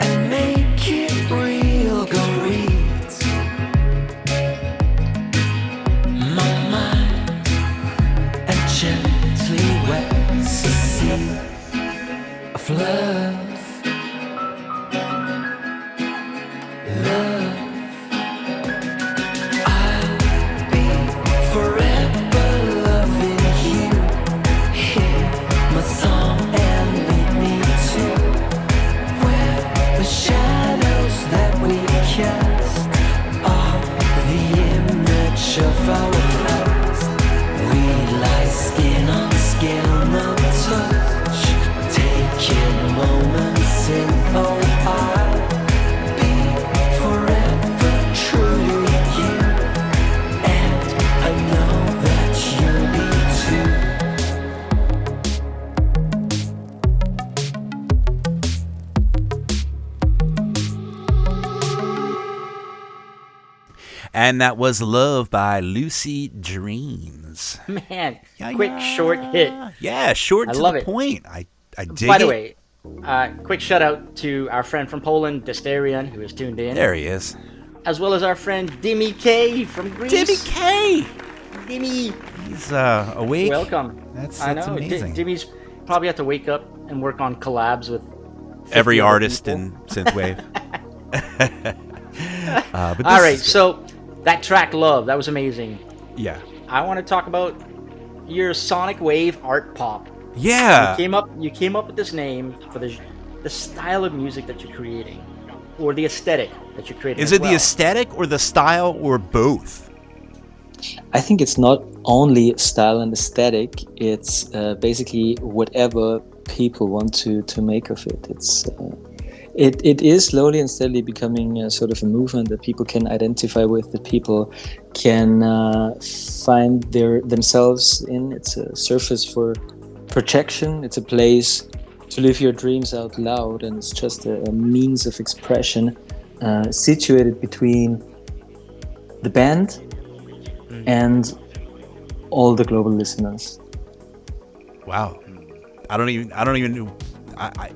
S6: and make it real. Go read my mind and gently wets the sea of love. Love. I'll be forever loving you. Hear my song and lead me to where the shadows that we cast are the image of our past. We lie skin on skin, no touch, taking moments in. Oh, I'll be forever true to you, and I know that you'll be too.
S1: and that was Love by Lucy Dreams.
S2: Man, quick short hit.
S1: Yeah, short
S2: I
S1: to
S2: love
S1: the
S2: it.
S1: point. I dig
S2: By the
S1: it.
S2: way, quick shout out to our friend from Poland, Desterian, who is tuned in,
S1: There he is.
S2: as well as our friend Dimi K from Greece.
S1: Dimmy K.
S2: Dimi,
S1: He's awake.
S2: welcome.
S1: That's
S2: I know.
S1: amazing.
S2: Dimmy's probably have to wake up and work on collabs with 50
S1: Every
S2: other
S1: artist
S2: people.
S1: in synthwave. But
S2: All
S1: this
S2: right,
S1: is-
S2: so that track Love, that was amazing.
S1: yeah,
S2: I want to talk about your SonicWaveArtPop.
S1: yeah.
S2: You came up with this name for the style of music that you're creating, or the aesthetic that you're creating.
S1: Is
S2: as
S1: it
S2: well.
S1: the aesthetic or the style or both?
S3: I think it's not only style and aesthetic. It's basically whatever people want to make of it. It is slowly and steadily becoming sort of a movement that people can identify with, that people can find themselves in. It's a surface for projection. It's a place to live your dreams out loud, and it's just a means of expression situated between the band and all the global listeners.
S1: Wow. I don't even know.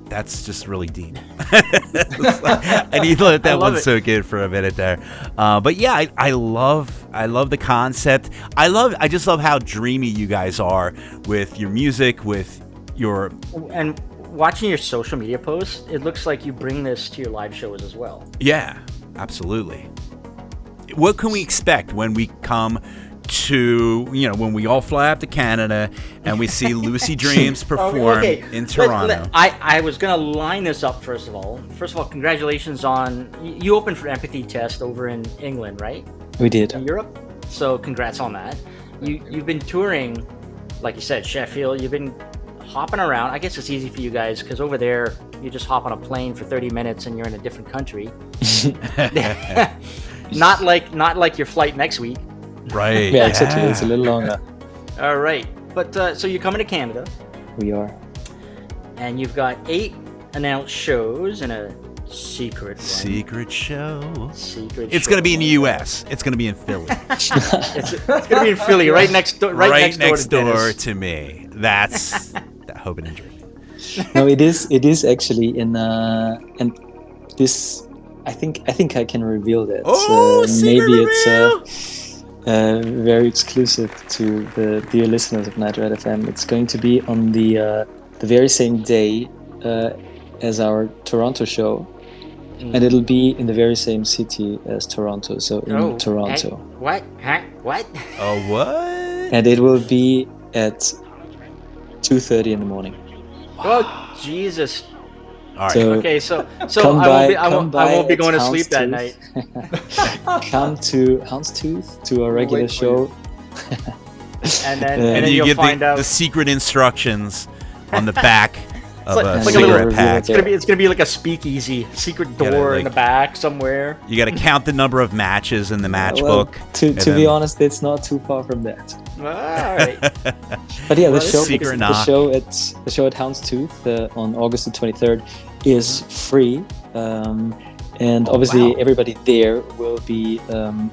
S1: That's just really deep. I need to let that one soak in for a minute there. But yeah, I love the concept. I just love how dreamy you guys are with your music, with your.
S2: And watching your social media posts, it looks like you bring this to your live shows as well.
S1: Yeah, absolutely. What can we expect when we come to, when we all fly up to Canada and we see Lucy Dreams perform in Toronto?
S2: I was going to line this up first of all. First of all, congratulations on, you opened for Empathy Test over in England, right?
S3: We did.
S2: In Europe. So congrats on that. You've been touring, like you said, Sheffield. You've been hopping around. I guess it's easy for you guys because over there you just hop on a plane for 30 minutes and you're in a different country. not like your flight next week.
S1: Right.
S3: Yeah, exactly. It's a little longer.
S2: All right, but so you're coming to Canada,
S3: We are.
S2: and you've got 8 announced shows and a secret one.
S1: Secret show.
S2: Secret.
S1: It's
S2: show.
S1: going to be in the U.S. It's going to be in Philly.
S2: It's gonna be in Philly, right next door. Right, next door to Dennis.
S1: to me. That's hoping and dreaming.
S3: No, it is actually in and this I think I can reveal that.
S1: Oh, secret
S3: maybe
S1: reveal!
S3: it's very exclusive to the dear listeners of Night Ride FM. It's going to be on the very same day as our Toronto show, and it'll be in the very same city as Toronto. So in Toronto.
S2: What? Huh? What?
S1: Oh, what?
S3: And it will be at 2:30 in the morning.
S2: Oh, Jesus.
S1: All right.
S3: So
S2: Okay, so
S3: come
S2: I
S3: come
S2: won't be
S3: at
S2: going to sleep that
S3: Houndstooth.
S2: night.
S3: Come to Houndstooth to our regular
S4: wait for
S3: show.
S2: And then,
S3: And
S2: and
S1: and
S2: then
S1: you
S2: you'll
S1: get
S2: find out.
S1: the secret instructions on the back of
S2: like-
S1: a
S2: it's like a
S1: cigarette
S3: little-
S1: pack.
S2: It's gonna be like a speakeasy, secret
S1: Yeah,
S2: door in
S1: like-
S2: the back somewhere.
S1: You got to count the number of matches in the match
S3: Well,
S1: book.
S3: To
S1: and
S3: be
S1: then-
S3: honest, it's not too far from that.
S2: All right.
S3: But yeah,
S1: Well,
S3: the show
S1: secret
S3: the
S1: knock.
S3: show at Houndstooth on August the 23rd is free, and obviously
S1: wow.
S3: everybody there will be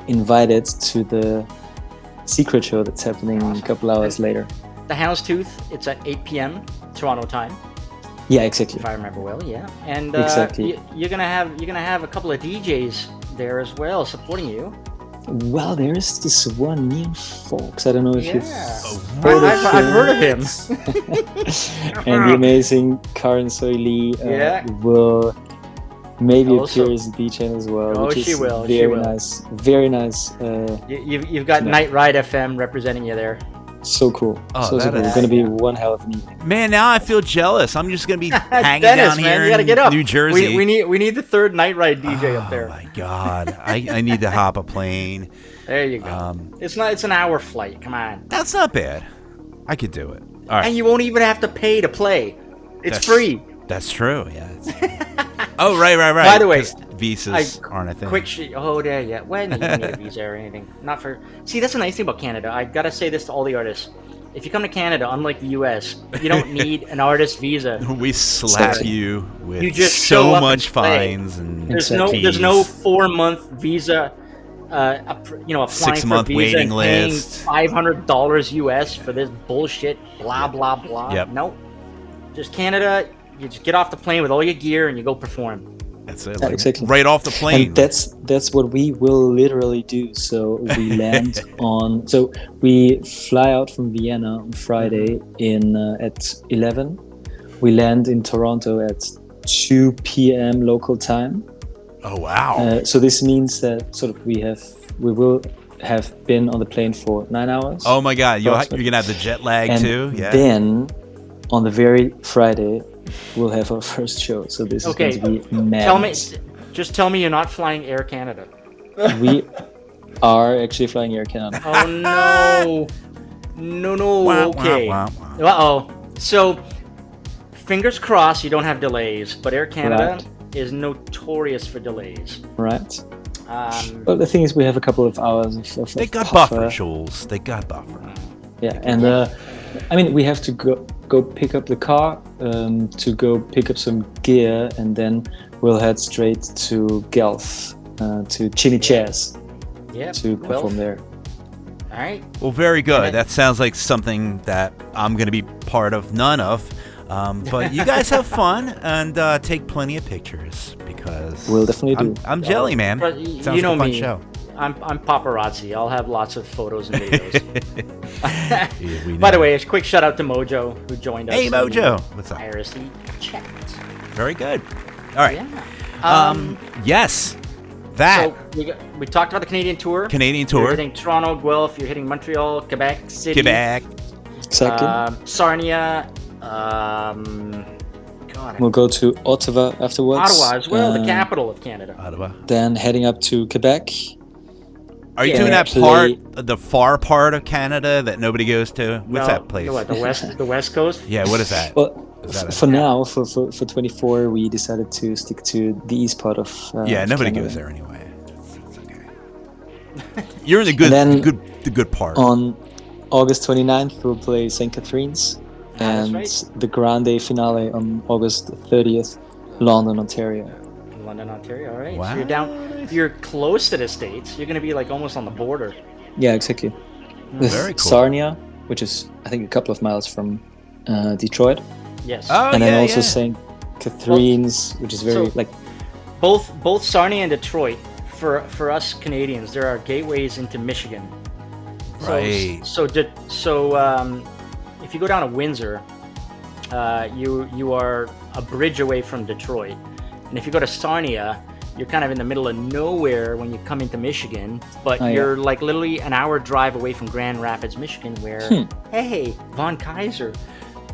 S3: invited to the secret show that's happening a couple hours later.
S2: The Houndstooth. It's at 8 p.m. Toronto time,
S3: Yeah, exactly.
S2: if I remember well. Yeah, and
S3: Exactly.
S2: you're gonna have a couple of DJs there as well supporting you.
S3: Well, there is this one Neil Fox. I don't know if you've
S1: What?
S2: I've heard of him.
S3: and the amazing Karen Soili
S2: Yeah.
S3: will maybe
S2: Also-
S3: appear as a DJ as well.
S2: Oh,
S3: which
S2: she
S3: is
S2: will, she
S3: Very
S2: will.
S3: nice. Very nice.
S2: You've got
S3: No.
S2: Night Ride FM representing you there.
S3: So cool.
S1: Oh,
S3: so
S1: that
S3: cool.
S1: is-
S3: It's going to be one hell of an evening.
S1: Man, now I feel jealous. I'm just going to be hanging
S2: Dennis,
S1: down
S2: man,
S1: here
S2: you gotta
S1: in
S2: get up.
S1: New Jersey.
S2: We need the third Night Ride DJ up
S1: Oh,
S2: there.
S1: my God. I need to hop a plane.
S2: There you go. It's an hour flight. Come on.
S1: That's not bad. I could do it. All right.
S2: And you won't even have to pay to play. It's
S1: That's-
S2: free.
S1: That's true. Yeah. Oh, right.
S2: By the way,
S1: 'cause visas aren't a thing.
S2: Quick shit. Oh, there, yeah. When you don't need a visa or anything. Not for. See, that's the nice thing about Canada. I gotta say this to all the artists. If you come to Canada, unlike the U.S., you don't need an artist visa.
S1: We slap
S3: Exactly.
S1: you with
S2: You just show
S1: so
S2: up
S1: much
S2: and play.
S1: fines and
S2: There's
S3: Exactly.
S2: no 4-month visa. Applying
S1: 6-month
S2: for visa
S1: waiting
S2: and paying
S1: list.
S2: $500 US for this bullshit. Blah blah blah.
S1: Yep.
S2: Nope. Just Canada. You just get off the plane with all your gear and you go perform.
S1: that's it.
S3: Yeah,
S1: Like,
S3: exactly.
S1: right off the plane.
S3: And that's what we will literally do. So we land on. So we fly out from Vienna on Friday at 11. We land in Toronto at 2 p.m. local time.
S1: Oh, wow.
S3: So this means that sort of we will have been on the plane for 9 hours.
S1: Oh, my God. You're
S3: approximately.
S1: going to have the jet lag,
S3: and
S1: too? Yeah.
S3: then on the very Friday, we'll have our first show. So this
S2: Okay.
S3: is going to be mad.
S2: Tell me you're not flying Air Canada.
S3: We are actually flying Air Canada.
S2: Oh no. No.
S1: Wow,
S2: Okay.
S1: wow.
S2: Uh-oh. So, fingers crossed you don't have delays, but Air Canada is notorious for delays.
S3: Right. Well, the thing is, we have a couple of hours of
S1: They got
S3: buffer.
S1: buffer, Jules. They got buffer.
S3: Yeah, and I mean, we have to go pick up the car, to go pick up some gear, and then we'll head straight to Guelph, to Chimichas
S2: Yeah.
S3: to perform there.
S2: All right.
S1: Well, very
S2: And
S1: good.
S2: then-
S1: That sounds like something that I'm going to be part of, none of. But you guys have fun and take plenty of pictures because
S3: We'll definitely do.
S1: I'm jelly, man.
S2: But
S1: Sounds
S2: you know
S1: like a fun
S2: me.
S1: show.
S2: I'm paparazzi. I'll have lots of photos and videos.
S1: Yeah, we
S2: By the
S1: know.
S2: way, a quick shout out to Mojo who joined us.
S1: Hey,
S2: in
S1: Mojo. What's
S2: the
S1: up?
S2: IRC chat.
S1: Very good. All right.
S2: Yeah.
S1: Yes. That
S2: So we talked about the Canadian tour.
S1: Canadian
S2: You're
S1: tour.
S2: hitting Toronto, Guelph. You're hitting Montreal, Quebec City.
S1: Quebec.
S3: Exactly.
S2: Sarnia. God,
S3: We'll go to Ottawa afterwards.
S2: Ottawa as well, the capital of Canada.
S1: Ottawa.
S3: Then heading up to Quebec,
S1: Are you
S2: Yeah,
S1: doing that
S3: actually-
S1: part, the far part of Canada that nobody goes to? What's that place?
S2: What, the West Coast?
S1: Yeah, what is that?
S3: Well,
S1: Is that
S3: for now, for 24, we decided to stick to the east part of
S1: yeah,
S3: of
S1: nobody
S3: Canada.
S1: goes there anyway. It's okay. You're in the good,
S3: And then
S1: the good part.
S3: On August 29th, we'll play St. Catharines,
S2: that's
S3: and
S2: right.
S3: the grande finale on August 30th, London, Ontario.
S2: London, Ontario. All right.
S1: Wow.
S2: So you're down. You're close to the States. You're gonna be like almost on the border.
S3: Yeah, exactly. With
S1: Very cool.
S3: Sarnia, which is I think a couple of miles from Detroit,
S2: Yes.
S1: Oh,
S3: and
S1: yeah,
S3: then also
S1: yeah.
S3: St. Catharines, which is very
S2: So-
S3: like
S2: Both Sarnia and Detroit, for us Canadians, there are gateways into Michigan. So,
S1: Right.
S2: So if you go down to Windsor, you are a bridge away from Detroit, and if you go to Sarnia, you're kind of in the middle of nowhere when you come into Michigan, but
S3: Oh, yeah.
S2: you're like literally an hour drive away from Grand Rapids, Michigan, where hey, Von Kaiser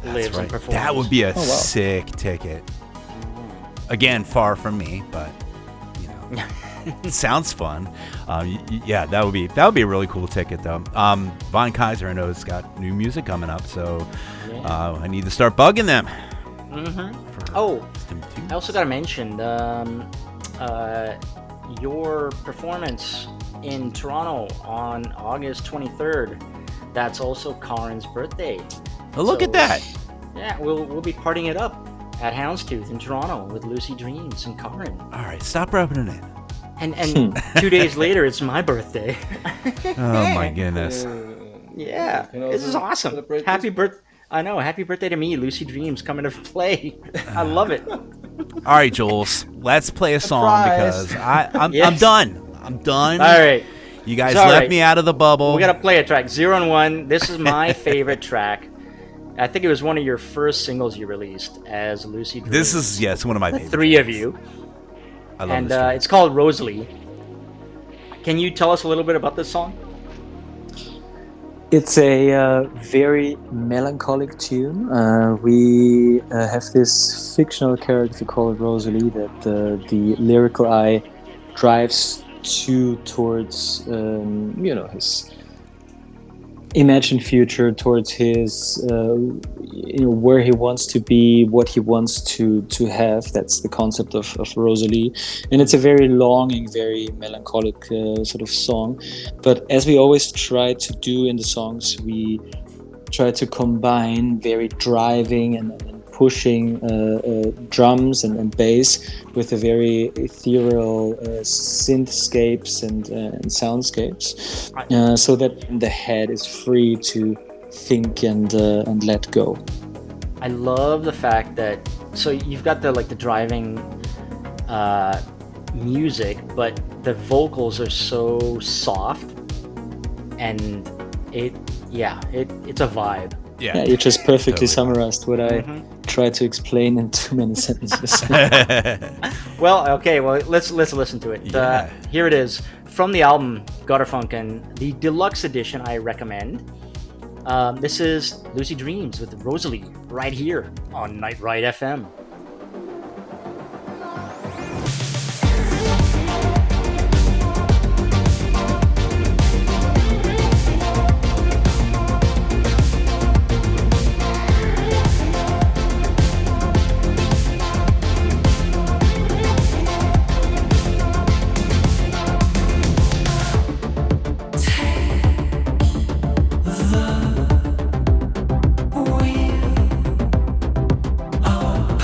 S2: lives
S1: That's right.
S2: and performs.
S1: That would be a
S3: wow.
S1: sick ticket. Again, far from me, but you know, it sounds fun. Yeah, that would be a really cool ticket, though. Von Kaiser, I know, has got new music coming up, so I need to start bugging them. for
S2: Oh,
S1: them too.
S2: I also got to mention your performance in Toronto on August 23rd. That's also Karin's birthday.
S1: Oh, look
S2: So,
S1: at that.
S2: Yeah, we'll be partying it up at Houndstooth in Toronto with Lucy Dreams and Karin.
S1: All right, stop rubbing it in.
S2: And 2 days later, it's my birthday.
S1: Oh my goodness.
S2: Yeah,
S4: Can
S2: this is
S4: also
S2: awesome.
S4: celebrate
S2: Happy birthday. I know, happy birthday to me, Lucy Dreams, coming to play. I love it.
S1: All right, Jules, let's play a song
S4: Surprise.
S1: because I'm
S2: Yes.
S1: done. I'm done.
S2: All right.
S1: You guys
S2: It's all
S1: left
S2: right.
S1: me out of the bubble.
S2: We gotta play a track. 0 and 1. This is my favorite track. I think it was one of your first singles you released as Lucy Dreams.
S1: This is yes, one of my favorites.
S2: 3 of you.
S1: I love
S2: And
S1: this track.
S2: it's called Rosalie. Can you tell us a little bit about this song?
S3: it's a very melancholic tune. We have this fictional character called Rosalie that the lyrical eye drives towards his imagined future, towards his where he wants to be, what he wants to have. That's the concept of Rosalie, and it's a very longing, very melancholic sort of song. But as we always try to do in the songs, we try to combine very driving and pushing drums and bass with a very ethereal synthscapes and soundscapes, so that the head is free to think and let go.
S2: I love the fact that so you've got the driving music, but the vocals are so soft, and it's a vibe.
S3: Yeah, you just perfectly
S1: Totally.
S3: summarized what I tried to explain in too many sentences.
S2: Well, okay, let's listen to it.
S1: Yeah.
S2: Here it is from the album Gutterfunken, the deluxe edition. I recommend. This is Lucy Dreams with Rosalie right here on Night Ride FM.
S6: Wheel, our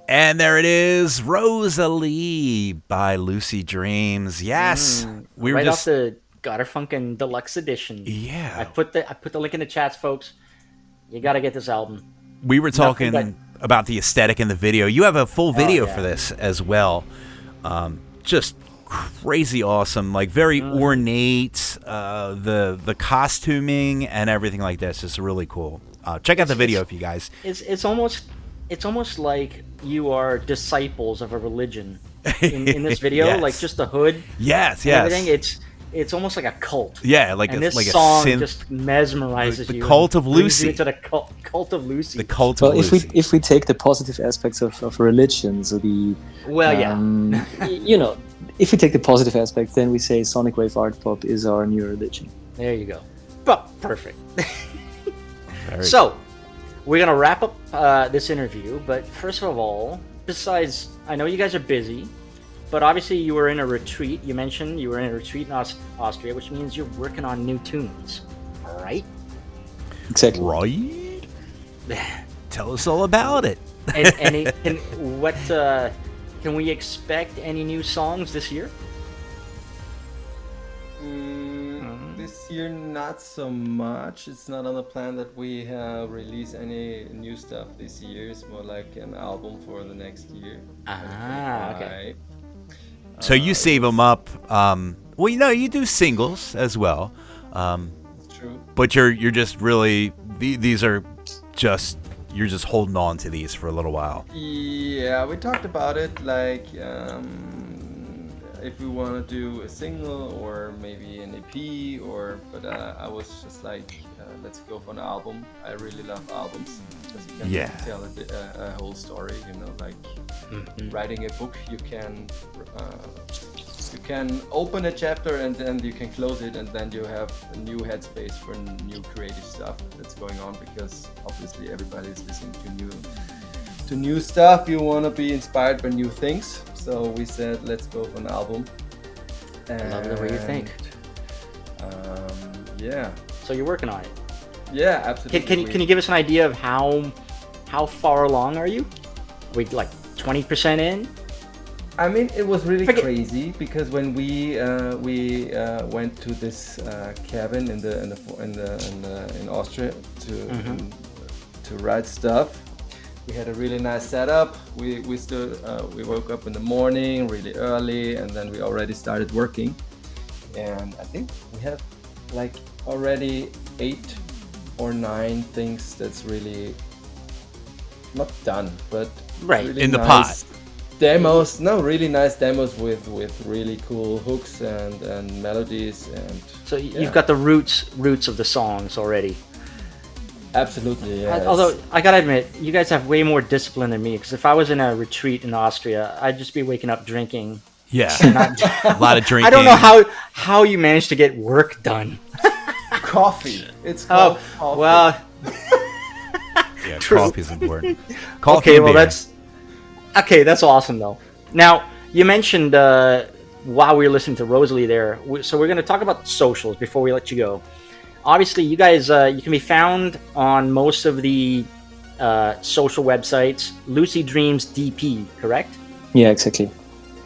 S1: And there it is, Rosalie by Lucy Dreams. Yes, we were
S2: right
S1: just
S2: off the Gotterfunkin' Deluxe Edition.
S1: Yeah.
S2: I put the link in the chats, folks. You got to get this album.
S1: we were talking
S2: Nothing
S1: about the aesthetic in the video. You have a full video
S2: yeah.
S1: for this as well. Just crazy awesome, like very ornate. The costuming and everything like this is really cool. Check out the video if you guys.
S2: It's almost like you are disciples of a religion in this video,
S1: Yes.
S2: like just the hood.
S1: Yes,
S2: and
S1: yes.
S2: everything. It's almost like a cult.
S1: Yeah, like
S2: and
S1: a,
S2: this
S1: like
S2: song
S1: a synth,
S2: just mesmerizes
S1: the
S2: you.
S1: cult
S2: and
S1: of
S2: brings you
S1: Lucy.
S2: into the cult of Lucy.
S1: the cult
S3: Well,
S1: of
S3: if
S1: Lucy.
S3: we take the positive aspects of religion, so the if we take the positive aspects, then we say Sonic Wave Art Pop is our new religion.
S2: There you go. But perfect.
S1: Very
S2: So, we're gonna wrap up this interview. But first of all, besides, I know you guys are busy, but obviously you were in a retreat. You mentioned you were in a retreat in Austria, which means you're working on new tunes, right?
S3: Exactly.
S1: right. Tell us all about it.
S2: Can we expect any new songs this year?
S4: This year, not so much. It's not on the plan that we release any new stuff this year. It's more like an album for the next year.
S2: Okay.
S1: So you save them up. Well, you do singles as well.
S4: It's true.
S1: But you're just really these are just you're just holding on to these for a little while.
S4: Yeah, we talked about it, like if we want to do a single or maybe an EP, but I was just like, let's go for an album. I really love albums because you can tell a whole story. Like writing a book, you can open a chapter and then you can close it, and then you have a new headspace for new creative stuff that's going on, because obviously everybody's listening to new stuff. You want to be inspired by new things, so we said let's go for an album.
S2: I love the way you think.
S4: Yeah.
S2: So you're working on it.
S4: Yeah, absolutely.
S2: Can you give us an idea of how far along are you? Are we like 20% in?
S4: I mean, it was really crazy because when we went to this cabin in Austria to write stuff. We had a really nice setup. We woke up in the morning really early, and then we already started working. And I think we have like already 8 or 9 things that's really not done, but really
S1: in the
S4: nice
S1: pot.
S4: Demos. No, really nice demos with really cool hooks and melodies, and
S2: So you've got the roots of the songs already.
S4: absolutely. Yes.
S2: Although I gotta admit, you guys have way more discipline than me. Because if I was in a retreat in Austria, I'd just be waking up drinking.
S1: Yeah, a lot of drinking.
S2: I don't know how you manage to get work done.
S4: Coffee. It's called coffee.
S2: Well.
S1: Yeah,
S2: True.
S1: coffee's important. Coffee
S2: Okay,
S1: and
S2: well
S1: beer.
S2: that's awesome though. Now you mentioned while we were listening to Rosalie there, so we're going to talk about socials before we let you go. Obviously, you guys you can be found on most of the social websites. Lucy Dreams DP, correct?
S3: Yeah, exactly.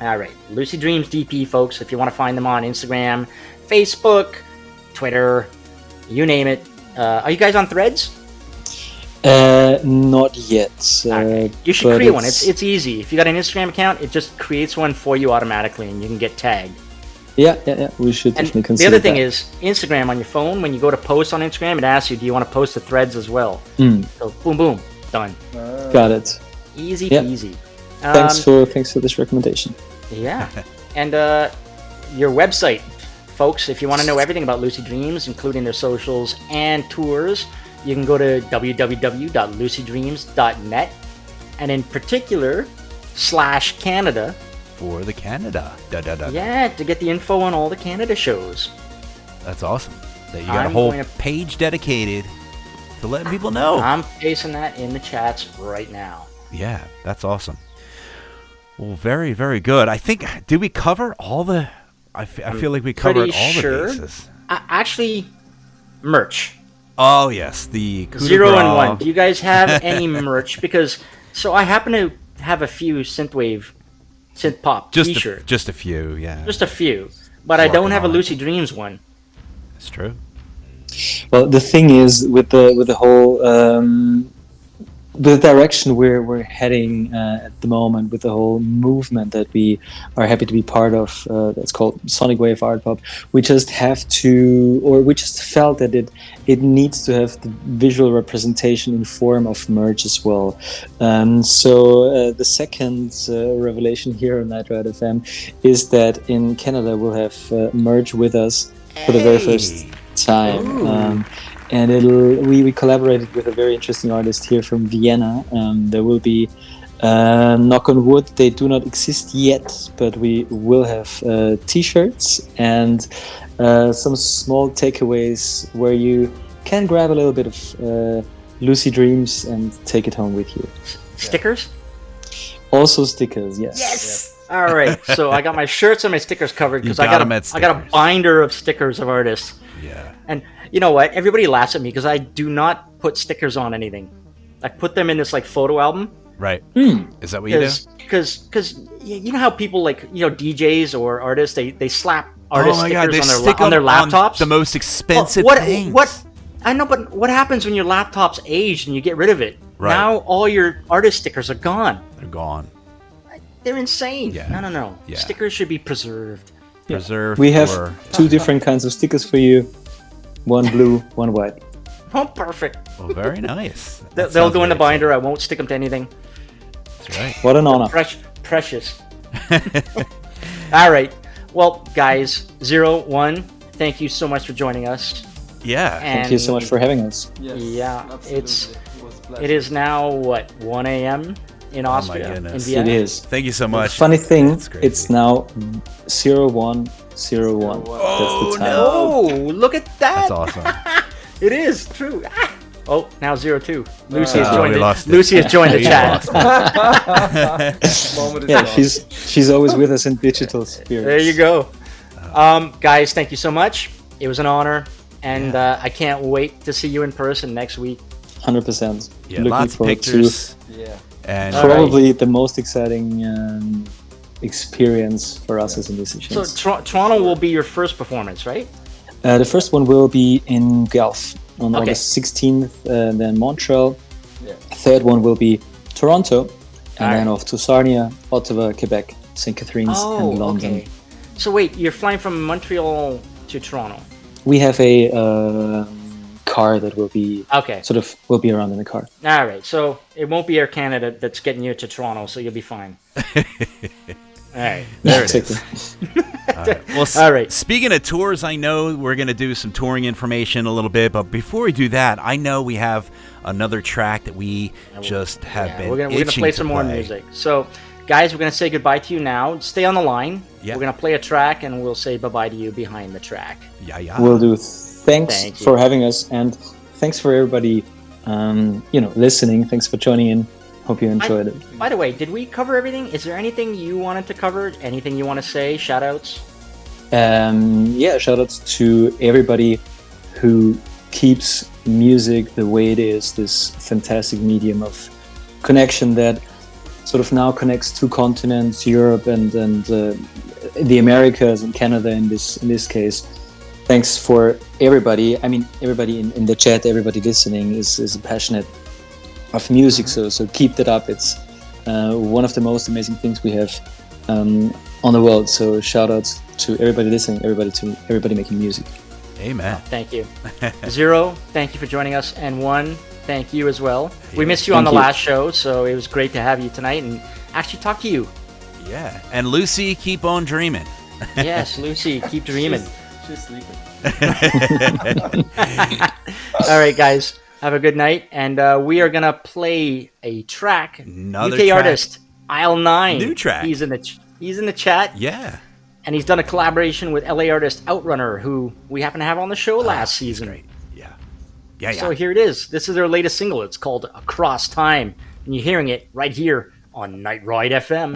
S2: All right, Lucy Dreams DP, folks. If you want to find them on Instagram, Facebook, Twitter, you name it. Are you guys on Threads?
S3: Not yet.
S2: Okay. You should create one. It's easy. If you got an Instagram account, it just creates one for you automatically, and you can get tagged.
S3: Yeah. We should
S2: And
S3: definitely
S2: the
S3: consider
S2: other thing
S3: that.
S2: is Instagram on your phone. When you go to post on Instagram, it asks you, "Do you want to post to Threads as well?" So boom, boom, done.
S3: Got it.
S2: Easy
S3: Yeah.
S2: peasy.
S3: Thanks for this recommendation.
S2: Yeah, and your website, folks. If you want to know everything about Lucy Dreams, including their socials and tours, you can go to www.lucydreams.net, and in particular /Canada
S1: For the Canada.
S2: Yeah, to get the info on all the Canada shows.
S1: That's awesome. That you got a
S2: I'm
S1: whole
S2: going to-
S1: page dedicated to letting people know.
S2: I'm pasting that in the chats right now.
S1: Yeah, that's awesome. Well, very, very good. I think, did we cover all the... I feel like we covered
S2: Pretty
S1: all
S2: sure.
S1: the bases.
S2: Actually, merch.
S1: Oh, yes. The coup de
S2: 0 and
S1: grace.
S2: 1. Do you guys have any merch? Because, so I happen to have a few synth pop T-shirts.
S1: Just a few, yeah.
S2: Just a few. But I don't
S1: Working
S2: have a
S1: on it.
S2: Lucid Dreams one.
S1: It's true.
S3: Well, the thing is with the whole the direction we're heading at the moment, with the whole movement that we are happy to be part of, that's called SonicWaveArtPop. We just felt that it needs to have the visual representation in form of merch as well. So the second revelation here on Night Ride FM is that in Canada we'll have merch with us for the very first time. And we collaborated with a very interesting artist here from Vienna. There will be, knock on wood, they do not exist yet, but we will have t-shirts and some small takeaways where you can grab a little bit of Lucy Dreams and take it home with you.
S2: Stickers?
S3: Also stickers, yes.
S2: Yes! All right, so I got my shirts and my stickers covered because
S1: You
S2: I
S1: got 'em at
S2: got a
S1: stickers.
S2: binder of stickers of artists.
S1: Yeah.
S2: And you know what? Everybody laughs at me because I do not put stickers on anything. I put them in this like photo album.
S1: Right. Is that what you do?
S2: Because you know how people like, you know, DJs or artists, they slap artist
S1: Oh my
S2: stickers
S1: God, they
S2: on their
S1: stick
S2: on their
S1: 'em
S2: laptops.
S1: the most expensive
S2: what
S1: things.
S2: I know, but what happens when your laptop's aged and you get rid of it?
S1: Right.
S2: Now all your artist stickers are gone.
S1: They're gone.
S2: They're insane.
S1: Yeah.
S2: No.
S1: Yeah.
S2: Stickers should be preserved.
S1: Preserved.
S3: We have
S1: for-
S3: 2 different kinds of stickers for you. One blue, one white.
S2: Oh, perfect.
S1: Oh, very nice.
S2: They'll
S1: That
S2: go
S1: sounds
S2: in the
S1: very
S2: binder. I won't stick them to anything.
S1: exciting. That's right.
S3: What an honor.
S2: Precious. All right. Well, guys, 01, thank you so much for joining us.
S1: Yeah.
S3: Thank you so much for having us.
S4: Yes,
S2: Yeah,
S4: absolutely.
S2: it
S4: was a pleasure.
S2: is now, what, 1 a.m. in Austria? In
S1: goodness.
S2: Vienna?
S3: It is.
S1: Thank you so much.
S3: Funny thing,
S1: That's crazy.
S3: it's now 0101. That's the time.
S2: Oh, look at that.
S1: That's awesome.
S2: It is true. Ah. Oh, now 02. Lucy has
S1: Oh,
S2: joined
S1: we
S2: it.
S1: lost it.
S2: Lucy has joined the
S1: We
S2: chat.
S1: lost
S4: Moment is
S3: Yeah,
S4: lost.
S3: she's always with us in digital spirit.
S2: There you go. Guys, thank you so much. It was an honor. And I can't wait to see you in person next week.
S3: 100%.
S1: Yeah,
S3: Looking
S1: lots of
S3: forward
S1: pictures.
S4: Yeah.
S1: And
S2: All right.
S3: Probably the most exciting experience for us as musicians.
S2: So Toronto will be your first performance, right?
S3: The first one will be in Guelph on
S2: Okay.
S3: August 16th, then Montreal.
S4: Yeah.
S3: Third one will be Toronto, and
S2: Alright.
S3: then off to Sarnia, Ottawa, Quebec, St. Catharines, and London.
S2: okay. So wait, you're flying from Montreal to Toronto.
S3: We have a car that will be
S2: Okay.
S3: will be around in the car.
S2: All right. So it won't be Air Canada that's getting you to Toronto, so you'll be fine. All right.
S1: There it
S3: Exactly.
S1: is. Well,
S2: All right.
S1: Speaking of tours, I know we're going to do some touring information a little bit, but before we do that, I know we have another track that we just have been
S2: We're gonna
S1: itching
S2: play
S1: to
S2: some more
S1: play.
S2: music. So, guys, we're gonna say goodbye to you now. Stay on the line.
S1: Yeah.
S2: We're gonna play a track, and we'll say bye-bye to you behind the track.
S1: Yeah.
S3: Will do. Thanks
S2: Thank you.
S3: for having us, and thanks for everybody, listening. Thanks for joining in. Hope you enjoyed it.
S2: By the way, did we cover everything? Is there anything you wanted to cover? Anything you want to say? Shout-outs?
S3: Shout outs to everybody who keeps music the way it is, this fantastic medium of connection that sort of now connects 2 continents, Europe and the Americas and Canada in this case. Thanks for everybody. I mean, everybody in the chat, everybody listening is passionate of music, so keep that up. It's one of the most amazing things we have on the world. So shout outs to everybody listening, everybody making music.
S1: Amen.
S2: Thank you. 0, thank you for joining us. And 1, thank you as well. We missed you on
S3: Thank
S2: the
S3: you.
S2: last show, so it was great to have you tonight and actually talk to you.
S1: Yeah. And Lucy, keep on dreaming.
S2: Yes, Lucy, keep dreaming.
S4: She's sleeping.
S2: All right, guys, have a good night. And we are going to play a track.
S1: Another
S2: UK
S1: track.
S2: artist, Aisle 9.
S1: New track.
S2: He's in the chat.
S1: Yeah.
S2: And he's done a collaboration with LA artist Outrunner, who we happen to have on the show last season.
S1: Great. Yeah. Yeah.
S2: So here it is. This is their latest single. It's called Across Time. And you're hearing it right here on Night Ride FM.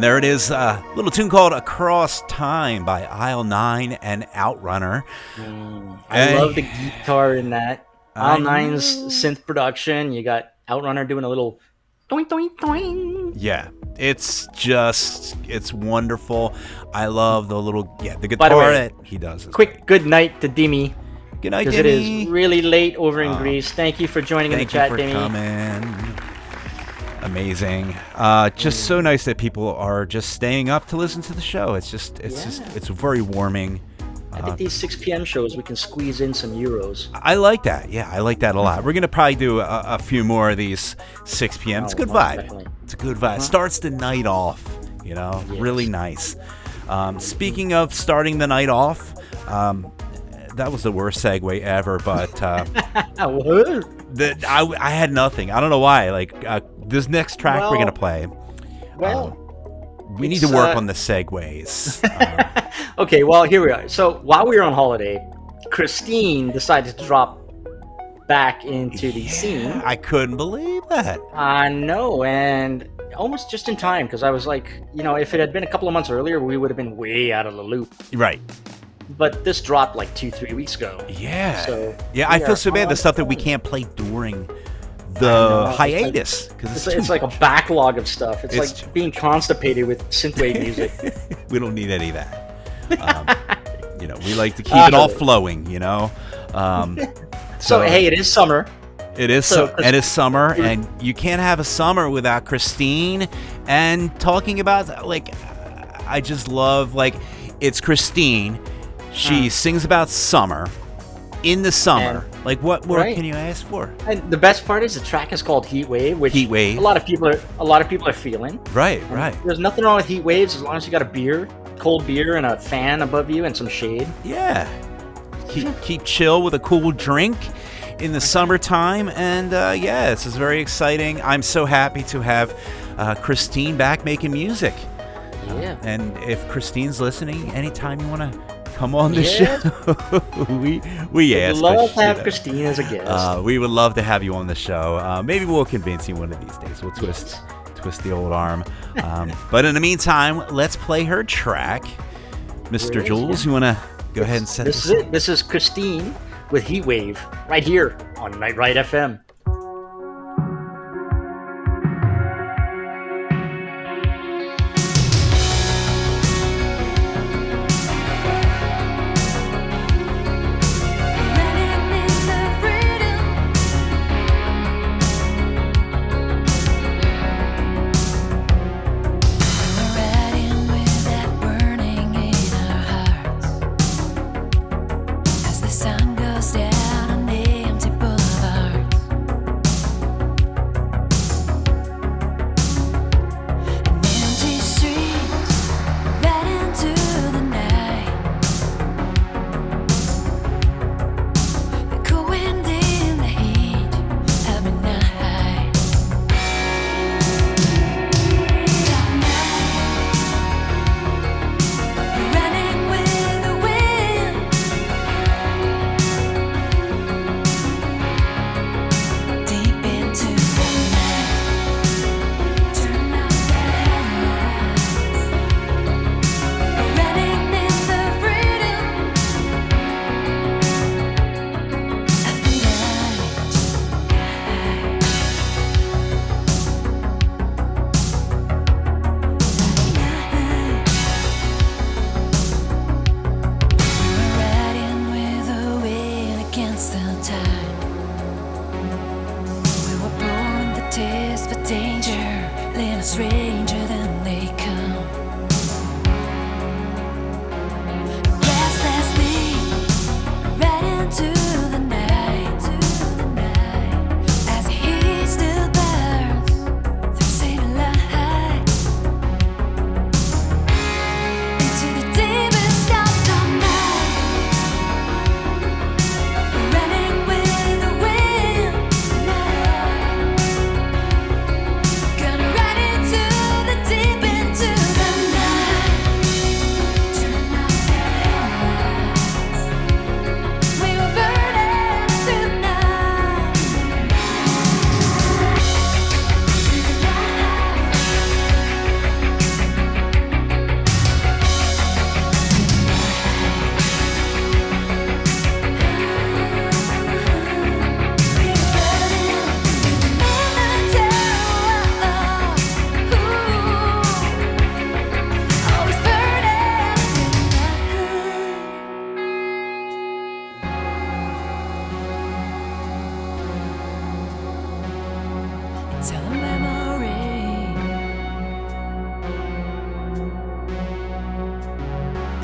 S1: And there it is, a little tune called Across Time by Aisle 9 and Outrunner.
S2: I love the guitar in that. Aisle 9's synth production. You got Outrunner doing a little doink, doink, doink.
S1: Yeah, it's wonderful. I love the little, the guitar
S2: By the way,
S1: that he does.
S2: Quick good night to Dimi.
S1: Good night,
S2: because it is really late over in Greece. Thank you for joining in the chat,
S1: Dimi.
S2: Coming.
S1: Amazing. Just so nice that people are just staying up to listen to the show. It's very warming.
S2: I think these 6 p.m. shows, we can squeeze in some euros.
S1: I like that. Yeah, I like that a lot. We're going to probably do a few more of these 6 p.m. It's a good vibe.
S2: Definitely.
S1: It's a good vibe. Starts the night off, really nice. Speaking of starting the night off, that was the worst segue ever, but I had nothing. I don't know why. Like, this next track we're going to play. We need to work on the segues.
S2: Okay, well, here we are. So while we were on holiday, Christine decided to drop back into the scene.
S1: I couldn't believe that.
S2: I know, and almost just in time, because I was like, if it had been a couple of months earlier, we would have been way out of the loop.
S1: Right.
S2: But this dropped like 2-3 weeks ago.
S1: Yeah.
S2: So
S1: I feel so bad. The stuff that we can't play during the hiatus, because
S2: it's like a backlog of stuff. It's like being constipated with synthwave music.
S1: We don't need any of that. We like to keep it all flowing.
S2: So hey, it is summer.
S1: It is summer, and you can't have a summer without Christine. And talking about I just love it's Christine. She sings about summer. In the summer, what more can you ask for?
S2: And the best part is the track is called Heat Wave, which a lot of people are feeling.
S1: Right.
S2: There's nothing wrong with heat waves as long as you got a beer, cold beer, and a fan above you and some shade.
S1: Yeah, keep chill with a cool drink in the summertime, and this is very exciting. I'm so happy to have Christine back making music.
S2: Yeah.
S1: And if Christine's listening, anytime you want to come on the show, we ask.
S2: We'd love to have Christine as a guest.
S1: We would love to have you on the show. Maybe we'll convince you one of these days. We'll twist the old arm. But in the meantime, let's play her track. Mr. Jules, you want to go ahead and set this up?
S2: This is Christine with Heat Wave right here on Night Ride FM.
S6: Sun goes down on the empty boulevard.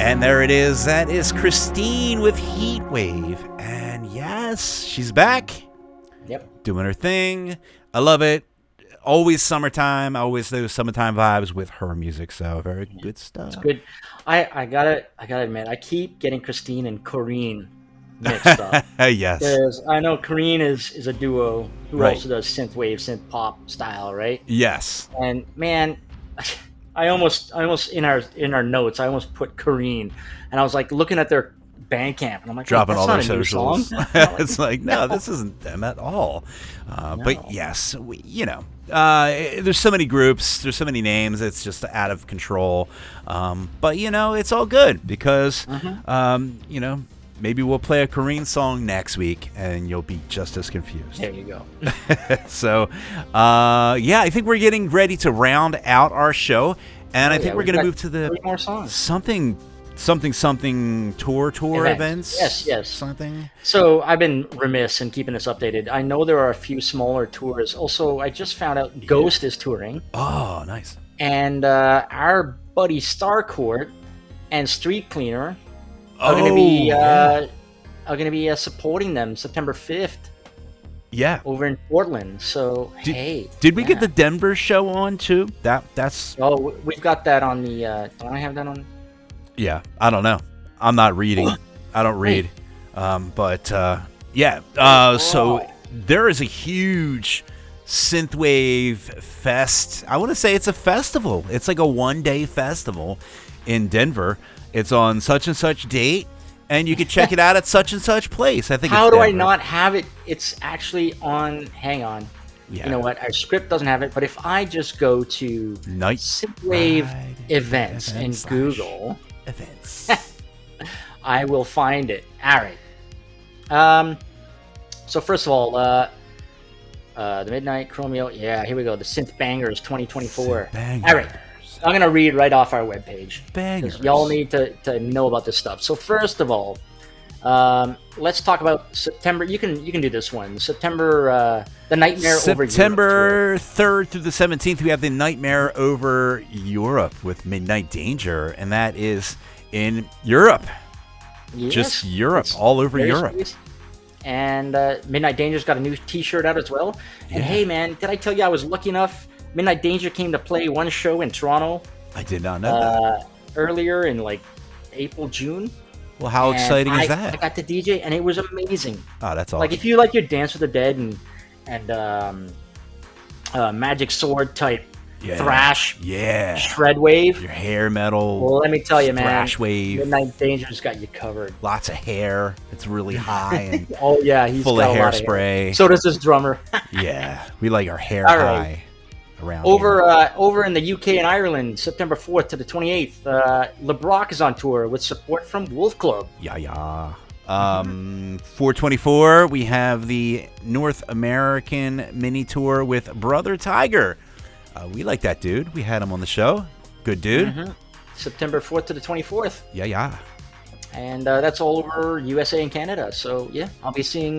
S1: And there it is. That is Christine with Heatwave. And yes, she's back.
S2: Yep.
S1: Doing her thing. I love it. Always summertime. Always those summertime vibes with her music. So very good stuff.
S2: It's good. I gotta admit, I keep getting Christine and Corrine mixed up.
S1: Yes.
S2: Because I know Corrine is a duo who
S1: Right.
S2: also does synthwave, synth pop style, right?
S1: Yes.
S2: And man, I almost in our notes, I almost put Corrine, and I was like looking at their Bandcamp, and I'm like,
S1: Dropping
S2: that's
S1: all
S2: not
S1: their
S2: a new
S1: socials.
S2: song.
S1: It's like, no, this isn't them at all. But yes, there's so many groups, there's so many names, it's just out of control. But it's all good because maybe we'll play a Korean song next week and you'll be just as confused.
S2: There you go.
S1: So, I think we're getting ready to round out our show, and I think we're going to move to the
S2: 3 more songs.
S1: something tour events.
S2: Yes.
S1: Something.
S2: So I've been remiss in keeping this updated. I know there are a few smaller tours. Also, I just found out Ghost is touring,
S1: Oh, nice.
S2: and our buddy Starcourt and Street Cleaner are going to be supporting them September 5th
S1: Yeah.
S2: over in Portland. So
S1: Did we get the Denver show on too? That's
S2: Oh, we've got that on the. Don't I have that on?
S1: yeah. I don't know. I'm not reading. I don't read. So there is a huge synthwave fest. I want to say it's a festival. It's like a 1-day festival in Denver. It's on such and such date, and you can check it out at such and such place. I think.
S2: How
S1: it's
S2: do I
S1: Denver.
S2: not have it? It's actually on. Hang on.
S1: Yeah.
S2: You know what? Our script doesn't have it, but if I just go to
S1: Night
S2: Synthwave
S1: Ride
S2: events in
S1: slash
S2: Google,
S1: events.
S2: I will find it. All right. So first of all, the Midnight Chromeo. Yeah, here we go. The Synth Bangers 2024.
S1: Bangers.
S2: All right. I'm gonna read right off our webpage.
S1: Bangers.
S2: Because y'all need to know about this stuff. So first of all, let's talk about September. You can do this one. September, the Nightmare Over Europe.
S1: September 3rd through the 17th, we have the Nightmare Over Europe with Midnight Danger, and that is in Europe.
S2: Yes,
S1: Just Europe,
S2: it's
S1: all over
S2: very
S1: Europe.
S2: sweet. And Midnight Danger's got a new T-shirt out as well. And hey, man, did I tell you I was lucky enough? Midnight Danger came to play one show in Toronto
S1: I did not know that.
S2: earlier in like April, June.
S1: Well, how
S2: And
S1: exciting is
S2: I
S1: that?
S2: got to DJ, and it was amazing.
S1: Oh, that's awesome.
S2: Like if you like your Dance with the Dead and Magic Sword type thrash, shred wave.
S1: Your hair metal.
S2: Well, let me tell you, man,
S1: thrash wave.
S2: Midnight Danger's got you covered.
S1: Lots of hair. It's really high and
S2: Oh yeah, he's
S1: full
S2: got
S1: of
S2: a lot hair.
S1: hairspray.
S2: So does his drummer.
S1: Yeah, we like our hair
S2: All
S1: high
S2: right.
S1: around here.
S2: Over in the UK and Ireland, September 4th to the 28th, LeBrock is on tour with support from Wolf Club.
S1: Yeah. 424, we have the North American mini tour with Brother Tiger. We like that dude. We had him on the show. Good dude.
S2: September 4th to the 24th.
S1: Yeah.
S2: And that's all over USA and Canada. So yeah, I'll be seeing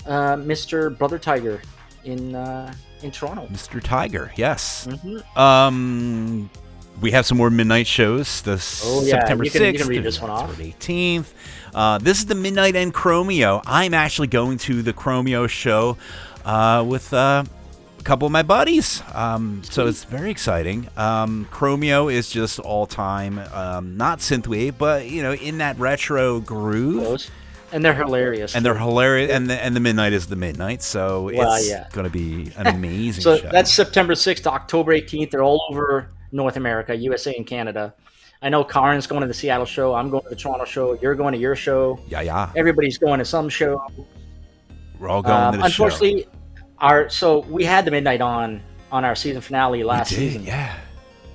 S2: Mr. Brother Tiger in Toronto.
S1: Mr. Tiger, yes. We have some more midnight shows. September
S2: you
S1: 6th
S2: can read
S1: to
S2: this one off.
S1: the 18th. This is the Midnight and Chromeo. I'm actually going to the Chromeo show with a couple of my buddies. So it's very exciting. Chromeo is just all time, not synthwave, but in that retro groove.
S2: And they're hilarious.
S1: And they're hilarious, and the midnight is the midnight, so it's going to be an amazing
S2: so
S1: show.
S2: that's September 6th to October 18th. They're all over North America, USA, and Canada. I know Karin's going to the Seattle show. I'm going to the Toronto show. You're going to your show.
S1: Yeah.
S2: Everybody's going to some show.
S1: We're all going to the
S2: unfortunately, so we had the Midnight on our season finale last season.
S1: Yeah.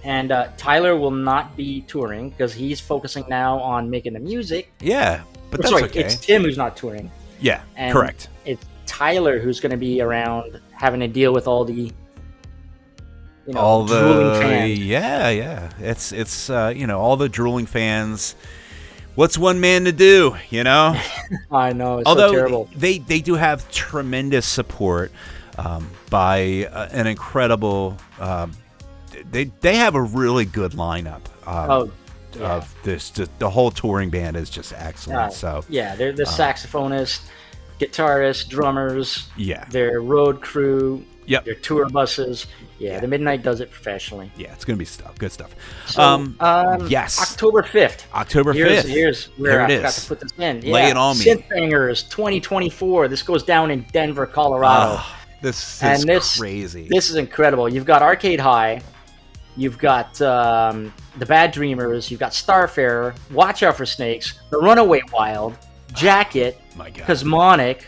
S2: And Tyler will not be touring because he's focusing now on making the music.
S1: Yeah, but that's
S2: sorry,
S1: okay.
S2: It's Tim who's not touring.
S1: Yeah,
S2: And
S1: correct.
S2: It's Tyler who's going to be around having to deal with all the drooling fans.
S1: Yeah. It's all the drooling fans. What's one man to do?
S2: I know. It's
S1: Although
S2: so terrible.
S1: they do have tremendous support by an incredible. They have a really good lineup. of this. The whole touring band is just excellent. So
S2: yeah, they're the saxophonist, guitarist, drummers.
S1: Yeah.
S2: Their road crew.
S1: Yep.
S2: Their tour buses. Yeah, the Midnight does it professionally.
S1: Yeah, it's gonna be good stuff.
S2: So,
S1: yes,
S2: October 5th.
S1: October 5th.
S2: Here's where
S1: There it
S2: I
S1: is.
S2: forgot to put this in. Yeah.
S1: Lay it on me.
S2: Synthbangers 2024. This goes down in Denver, Colorado.
S1: This is crazy.
S2: This is incredible. You've got Arcade High. You've got the Bad Dreamers. You've got Starfarer. Watch Out for Snakes. The Runaway Wild. Jacket.
S1: My God.
S2: Cosmonic.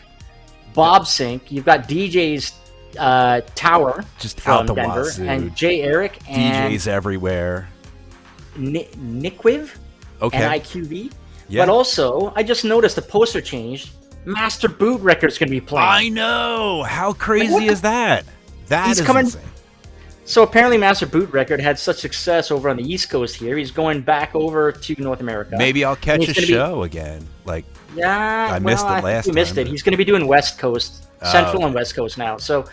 S2: Bob Sync. You've got DJs Tower
S1: Just
S2: from
S1: out the
S2: Denver,
S1: wazoo.
S2: and Jay Eric and
S1: DJs everywhere.
S2: Nickwiv
S1: Okay.
S2: and IQV.
S1: Yeah.
S2: But also, I just noticed the poster changed. Master Boot Record's going to be playing.
S1: I know. How crazy
S2: what
S1: is that? That
S2: He's
S1: is
S2: coming-
S1: insane.
S2: So apparently Master Boot Record had such success over on the East Coast here. He's going back over to North America.
S1: Maybe I'll catch
S2: he's
S1: a
S2: gonna be-
S1: show again. Like,
S2: Yeah,
S1: I missed it
S2: I think
S1: last
S2: you missed
S1: time,
S2: it.
S1: but-
S2: He's going to be doing West Coast, Central
S1: okay.
S2: and West Coast now. So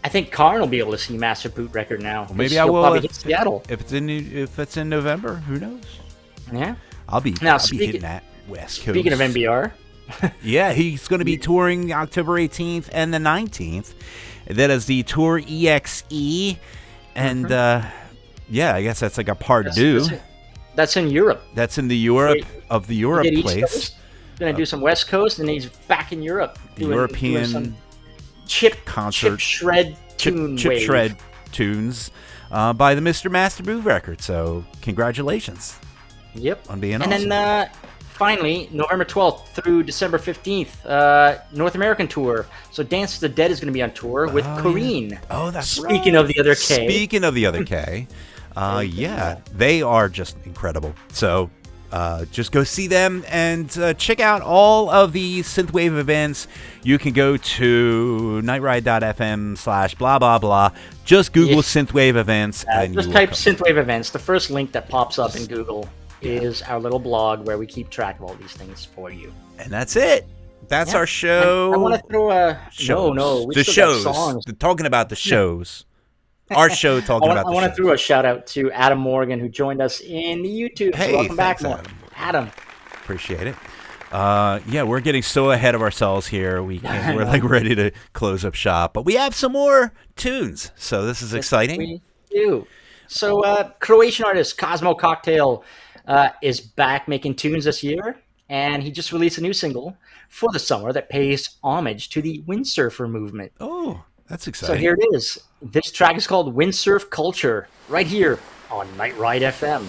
S2: I think Karn will be able to see Master Boot Record now.
S1: well, maybe
S2: 'cause
S1: I
S2: he'll
S1: will
S2: probably
S1: if,
S2: hit Seattle.
S1: if it's in November. Who knows?
S2: Yeah.
S1: I'll be
S2: Now,
S1: hitting that West Coast.
S2: Speaking of NBR,
S1: Yeah, he's going to be touring October 18th and the 19th. That is the Tour EXE. And, yeah, I guess that's like a part two.
S2: that's in Europe.
S1: That's in the Europe of the Europe
S2: He did East
S1: place.
S2: Coast, gonna do some West Coast, and he's back in Europe.
S1: The
S2: doing
S1: European
S2: some chip
S1: concert.
S2: chip shred tune
S1: Chip
S2: wave.
S1: Shred tunes by the Mr. Master Boot record. So, congratulations
S2: Yep.
S1: on being
S2: And
S1: awesome.
S2: then finally, November 12th through December 15th, North American tour. So Dance to the Dead is going to be on tour with Corrine.
S1: Oh, that's
S2: Speaking
S1: right.
S2: of the other K.
S1: Speaking of the other K, yeah, they are just incredible. So just go see them and check out all of the Synthwave events. You can go to nightride.fm/blah blah blah. Just Google Synthwave events and
S2: Just
S1: you
S2: type
S1: will come.
S2: Synthwave events. The first link that pops up in Google is our little blog where we keep track of all these things for you.
S1: And that's it. That's our show.
S2: I want to throw a
S1: Shows.
S2: no. We
S1: the
S2: still got
S1: shows.
S2: songs.
S1: Talking about the shows. Our show talking about
S2: I
S1: the
S2: want to
S1: shows.
S2: throw a shout out to Adam Morgan who joined us in the YouTube.
S1: Hey,
S2: so welcome back,
S1: thanks,
S2: Adam.
S1: Appreciate it. Yeah, we're getting so ahead of ourselves here. We're like ready to close up shop, but we have some more tunes, so this is exciting.
S2: We do. So Croatian artist Cosmo Cocktail is back making tunes this year, and he just released a new single for the summer that pays homage to the windsurfer movement.
S1: Oh, that's
S2: So
S1: exciting.
S2: here it is. This track is called Windsurf Culture, right here on Night Ride FM.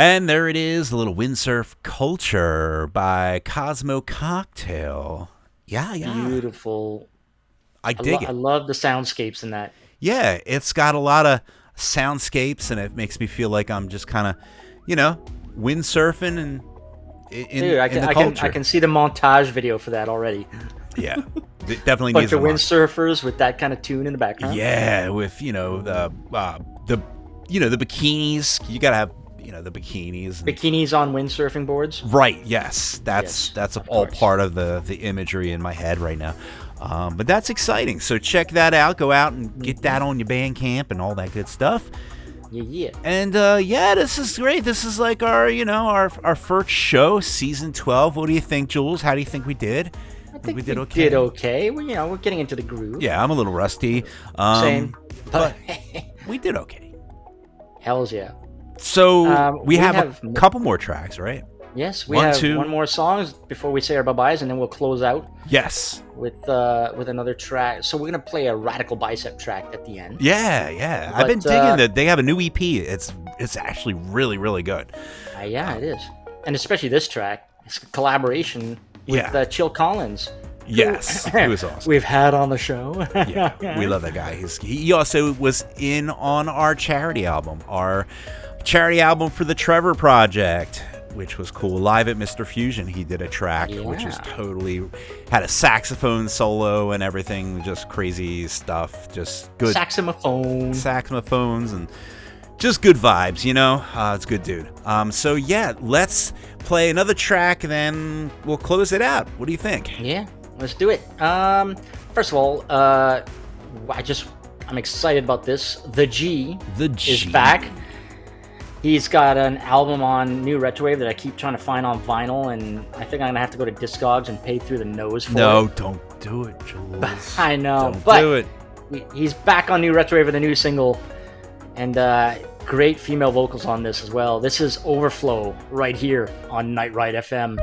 S1: And there it is, a little Windsurf Culture by Cosmo Cocktail. Yeah.
S2: Beautiful.
S1: I dig it.
S2: I love the soundscapes in that.
S1: Yeah, it's got a lot of soundscapes, and it makes me feel like I'm just kind of, windsurfing and in the culture.
S2: I can see the montage video for that already.
S1: Yeah, it definitely
S2: Bunch
S1: needs
S2: of
S1: a
S2: windsurfers with that kind of tune in the background.
S1: Yeah, with the bikinis. You gotta have the bikinis.
S2: Bikinis on windsurfing boards.
S1: Right. Yes, that's all part of the imagery in my head right now. But that's exciting. So check that out. Go out and get that on your Bandcamp and all that good stuff.
S2: Yeah.
S1: And this is great. This is like our first show, season 12. What do you think, Jules? How do you think we did?
S2: I think
S1: we did okay.
S2: Did okay. Well, we're getting into the groove.
S1: Yeah, I'm a little rusty.
S2: Same.
S1: But we did okay.
S2: Hells yeah.
S1: So we have a couple more tracks, right?
S2: Yes, we have one more song before we say our bye-byes, and then we'll close out.
S1: Yes.
S2: With another track. So we're gonna play a Radical Bicep track at the end.
S1: Yeah. I've been digging that. They have a new EP. It's actually really, really good.
S2: Yeah, it is. And especially this track. It's a collaboration with Chill Collins.
S1: Yes, he was awesome.
S2: We've had on the show.
S1: Yeah, we love that guy. He also was in on our charity album for the Trevor Project, which was cool. Live at Mr. Fusion, he did a track, which was totally had a saxophone solo and everything, just crazy stuff, just good saxophones and just good vibes, it's good dude. So yeah, let's play another track, and then we'll close it out. What do you think?
S2: Yeah, let's do it. First of all, I'm excited about this. The G is back. He's got an album on New Retrowave that I keep trying to find on vinyl, and I think I'm gonna have to go to Discogs and pay through the nose for it.
S1: No, don't do it, Jules.
S2: I know,
S1: don't do it.
S2: He's back on New Retrowave with a new single, and great female vocals on this as well. This is Overflow right here on Night Ride FM.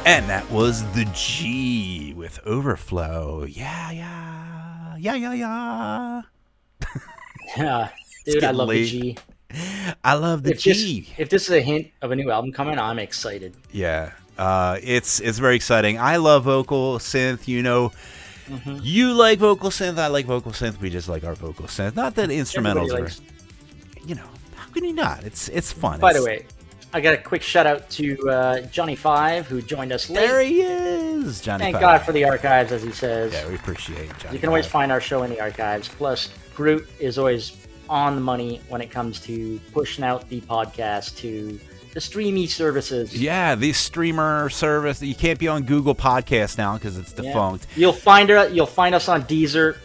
S1: And that was the G with Overflow. Yeah.
S2: Yeah,
S1: It's
S2: dude, I
S1: getting
S2: love
S1: late.
S2: the G.
S1: I love the G.
S2: If this is a hint of a new album coming, I'm excited.
S1: Yeah. It's very exciting. I love vocal synth. You know, you like vocal synth. I like vocal synth. We just like our vocal synth. Not that instrumentals
S2: Everybody
S1: are.
S2: likes-
S1: You know, how can you not? It's fun.
S2: By the
S1: It's-
S2: way, I got a quick shout out to Johnny Five, who joined us late.
S1: there he is, Johnny.
S2: Thank
S1: Five.
S2: God for the archives, as he says.
S1: Yeah, we appreciate Johnny.
S2: You can always
S1: Five.
S2: find our show in the archives. Plus, Groot is always on the money when it comes to pushing out the podcast to the streamy services.
S1: Yeah, the streamer service. You can't be on Google Podcasts now because it's
S2: Yeah.
S1: defunct.
S2: You'll find us on Deezer.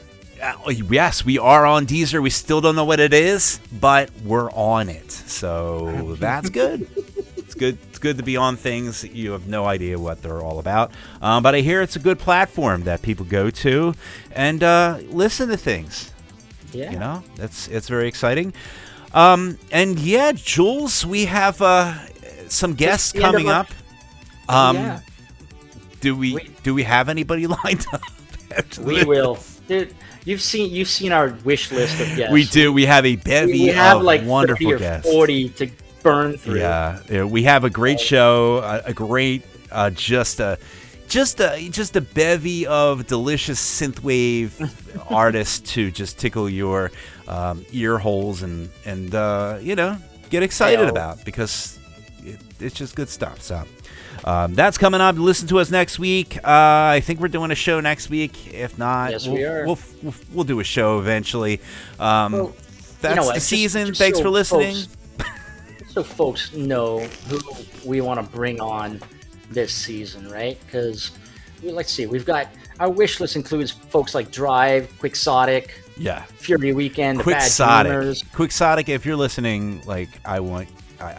S1: Yes, we are on Deezer. We still don't know what it is, but we're on it. So that's good. It's good. It's good to be on things that you have no idea what they're all about. But I hear it's a good platform that people go to and listen to things.
S2: Yeah.
S1: You know, it's very exciting. And yeah, Jules, we have some guests
S2: the end of
S1: coming
S2: our-
S1: up.
S2: Yeah.
S1: Do we have anybody lined up? after
S2: We
S1: this?
S2: will. Dude, you've seen our wish list of guests.
S1: We do. We have a bevy
S2: We have
S1: of
S2: like
S1: wonderful
S2: 30 or
S1: guests.
S2: 40 to burn through.
S1: Yeah, we have a great show, a great just a bevy of delicious synthwave artists to just tickle your ear holes and you know, get excited
S2: Hey-o.
S1: about, because it's just good stuff. So that's coming up. Listen to us next week. I think we're doing a show next week. If not,
S2: Yes, we are.
S1: We'll do a show eventually. That's
S2: you know what,
S1: the
S2: just-
S1: season.
S2: just
S1: Thanks
S2: so
S1: for listening.
S2: So folks know who we want to bring on this season, right? Because let's see, we've got our wish list includes folks like Drive, Quixotic,
S1: Yeah.
S2: Fury Weekend, the Bad
S1: Quixotic.
S2: Dreamers.
S1: Quixotic, if you're listening, like I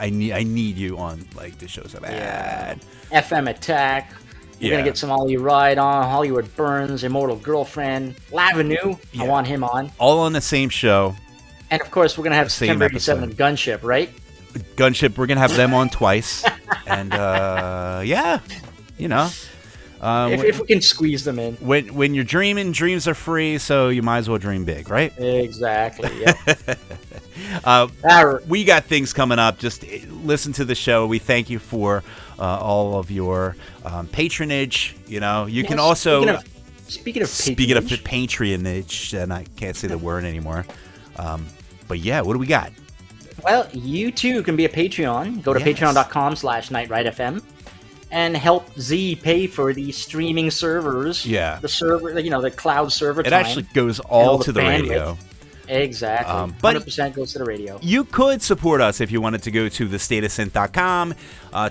S1: need you on like the show so bad.
S2: FM Attack. We're
S1: Yeah.
S2: gonna get some Ollie Ride on, Hollywood Burns, Immortal Girlfriend, Lavenue.
S1: Yeah.
S2: I want him on,
S1: All on the same show.
S2: and of course we're gonna have
S1: Same
S2: September '87
S1: episode.
S2: Gunship, right?
S1: Gunship, we're gonna have them on twice. And yeah, you know.
S2: If we can squeeze them in.
S1: When you're dreaming, dreams are free, so you might as well dream big, right?
S2: Exactly. Yeah.
S1: We got things coming up. Just listen to the show. We thank you for all of your patronage. You know, you can also
S2: Speaking of
S1: patronage, and I can't say the word anymore. But yeah, what do we got?
S2: Well, you too can be a Patreon. Go to
S1: Yes.
S2: patreon.com/nightrightfm and help Z pay for the streaming servers.
S1: Yeah.
S2: The server, the cloud server
S1: It
S2: time.
S1: actually goes
S2: and
S1: all
S2: the
S1: to the
S2: bandwidth.
S1: radio.
S2: Exactly.
S1: But
S2: 100% goes to the radio.
S1: You could support us if you wanted to go to thestateofsynth.com.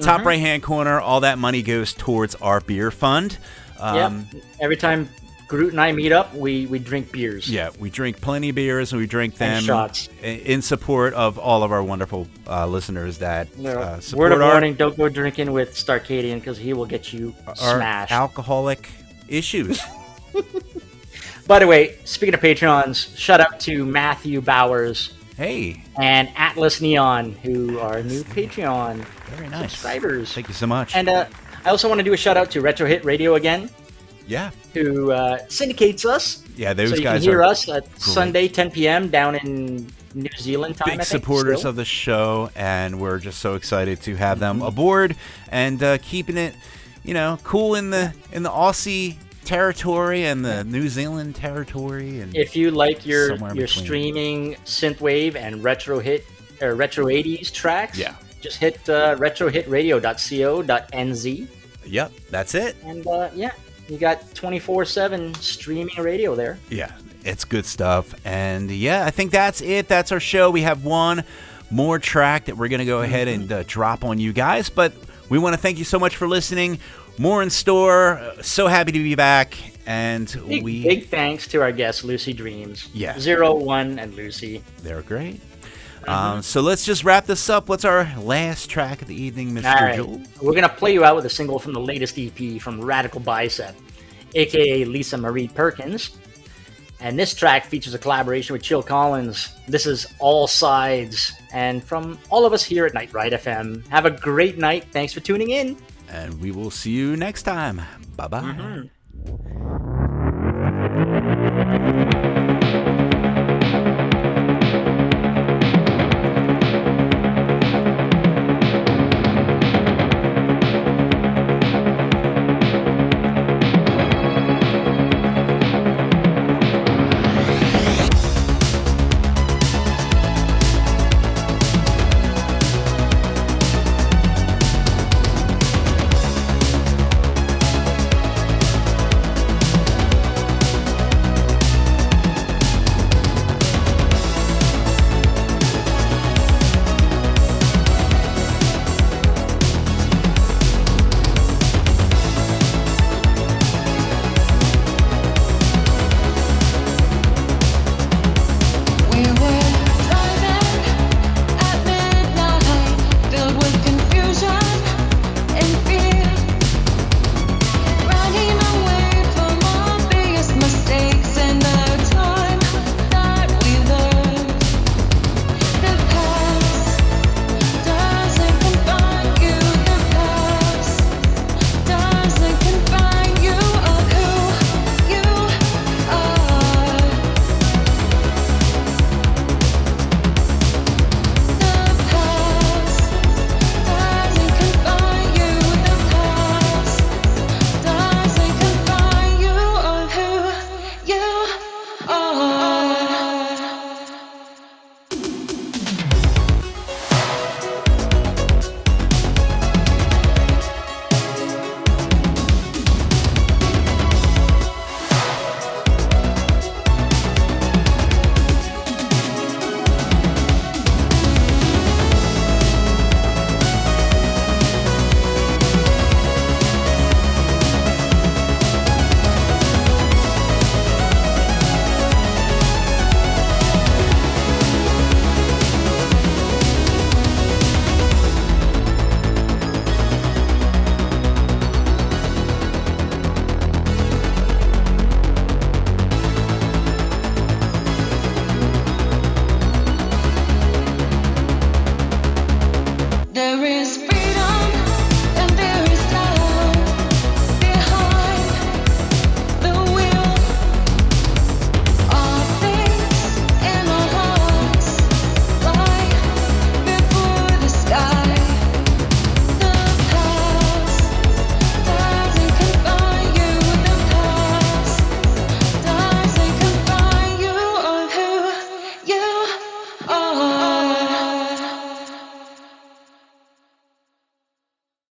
S1: Top right-hand corner, all that money goes towards our beer fund.
S2: Yep. Every time Groot and I meet up, we drink beers.
S1: Yeah, we drink plenty of beers, and we drink them
S2: And shots.
S1: in support of all of our wonderful listeners that support
S2: Word of
S1: our,
S2: warning, don't go drinking with Starcadian because he will get you
S1: our
S2: smashed.
S1: alcoholic issues.
S2: By the way, speaking of Patreons, shout out to Matthew Bowers
S1: Hey,
S2: and Atlas Neon, who are new Patreon
S1: very nice.
S2: subscribers.
S1: Thank you so much.
S2: And I also want to do a shout out to Retro Hit Radio again,
S1: yeah,
S2: who syndicates us.
S1: yeah, those
S2: So you
S1: guys
S2: can hear
S1: are
S2: us at Sunday, 10 p.m. down in New Zealand time. I
S1: big
S2: think,
S1: supporters
S2: still.
S1: of the show, and we're just so excited to have them aboard and keeping it, cool in the Aussie territory and the New Zealand territory. And
S2: If you like your
S1: somewhere in between.
S2: streaming synthwave and retro 80s tracks,
S1: Yeah.
S2: just hit retrohitradio.co.nz,
S1: Yep, that's it.
S2: and you got 24/7 streaming radio there.
S1: Yeah, it's good stuff. And yeah, I think that's it. That's our show. We have one more track that we're going to go ahead and drop on you guys. But we want to thank you so much for listening. More in store. So happy to be back. And
S2: Big thanks to our guests, Lucy Dreams.
S1: Yeah.
S2: 01 and Lucy.
S1: They're great. So let's just wrap this up. What's our last track of the evening, Mr.
S2: All right.
S1: Jules?
S2: We're going to play you out with a single from the latest EP from Radical Bicep, a.k.a. Lisa Marie Perkins. And this track features a collaboration with Chill Collins. This is All Sides. And from all of us here at Night Ride FM, have a great night. Thanks for tuning in.
S1: And we will see you next time. Bye-bye.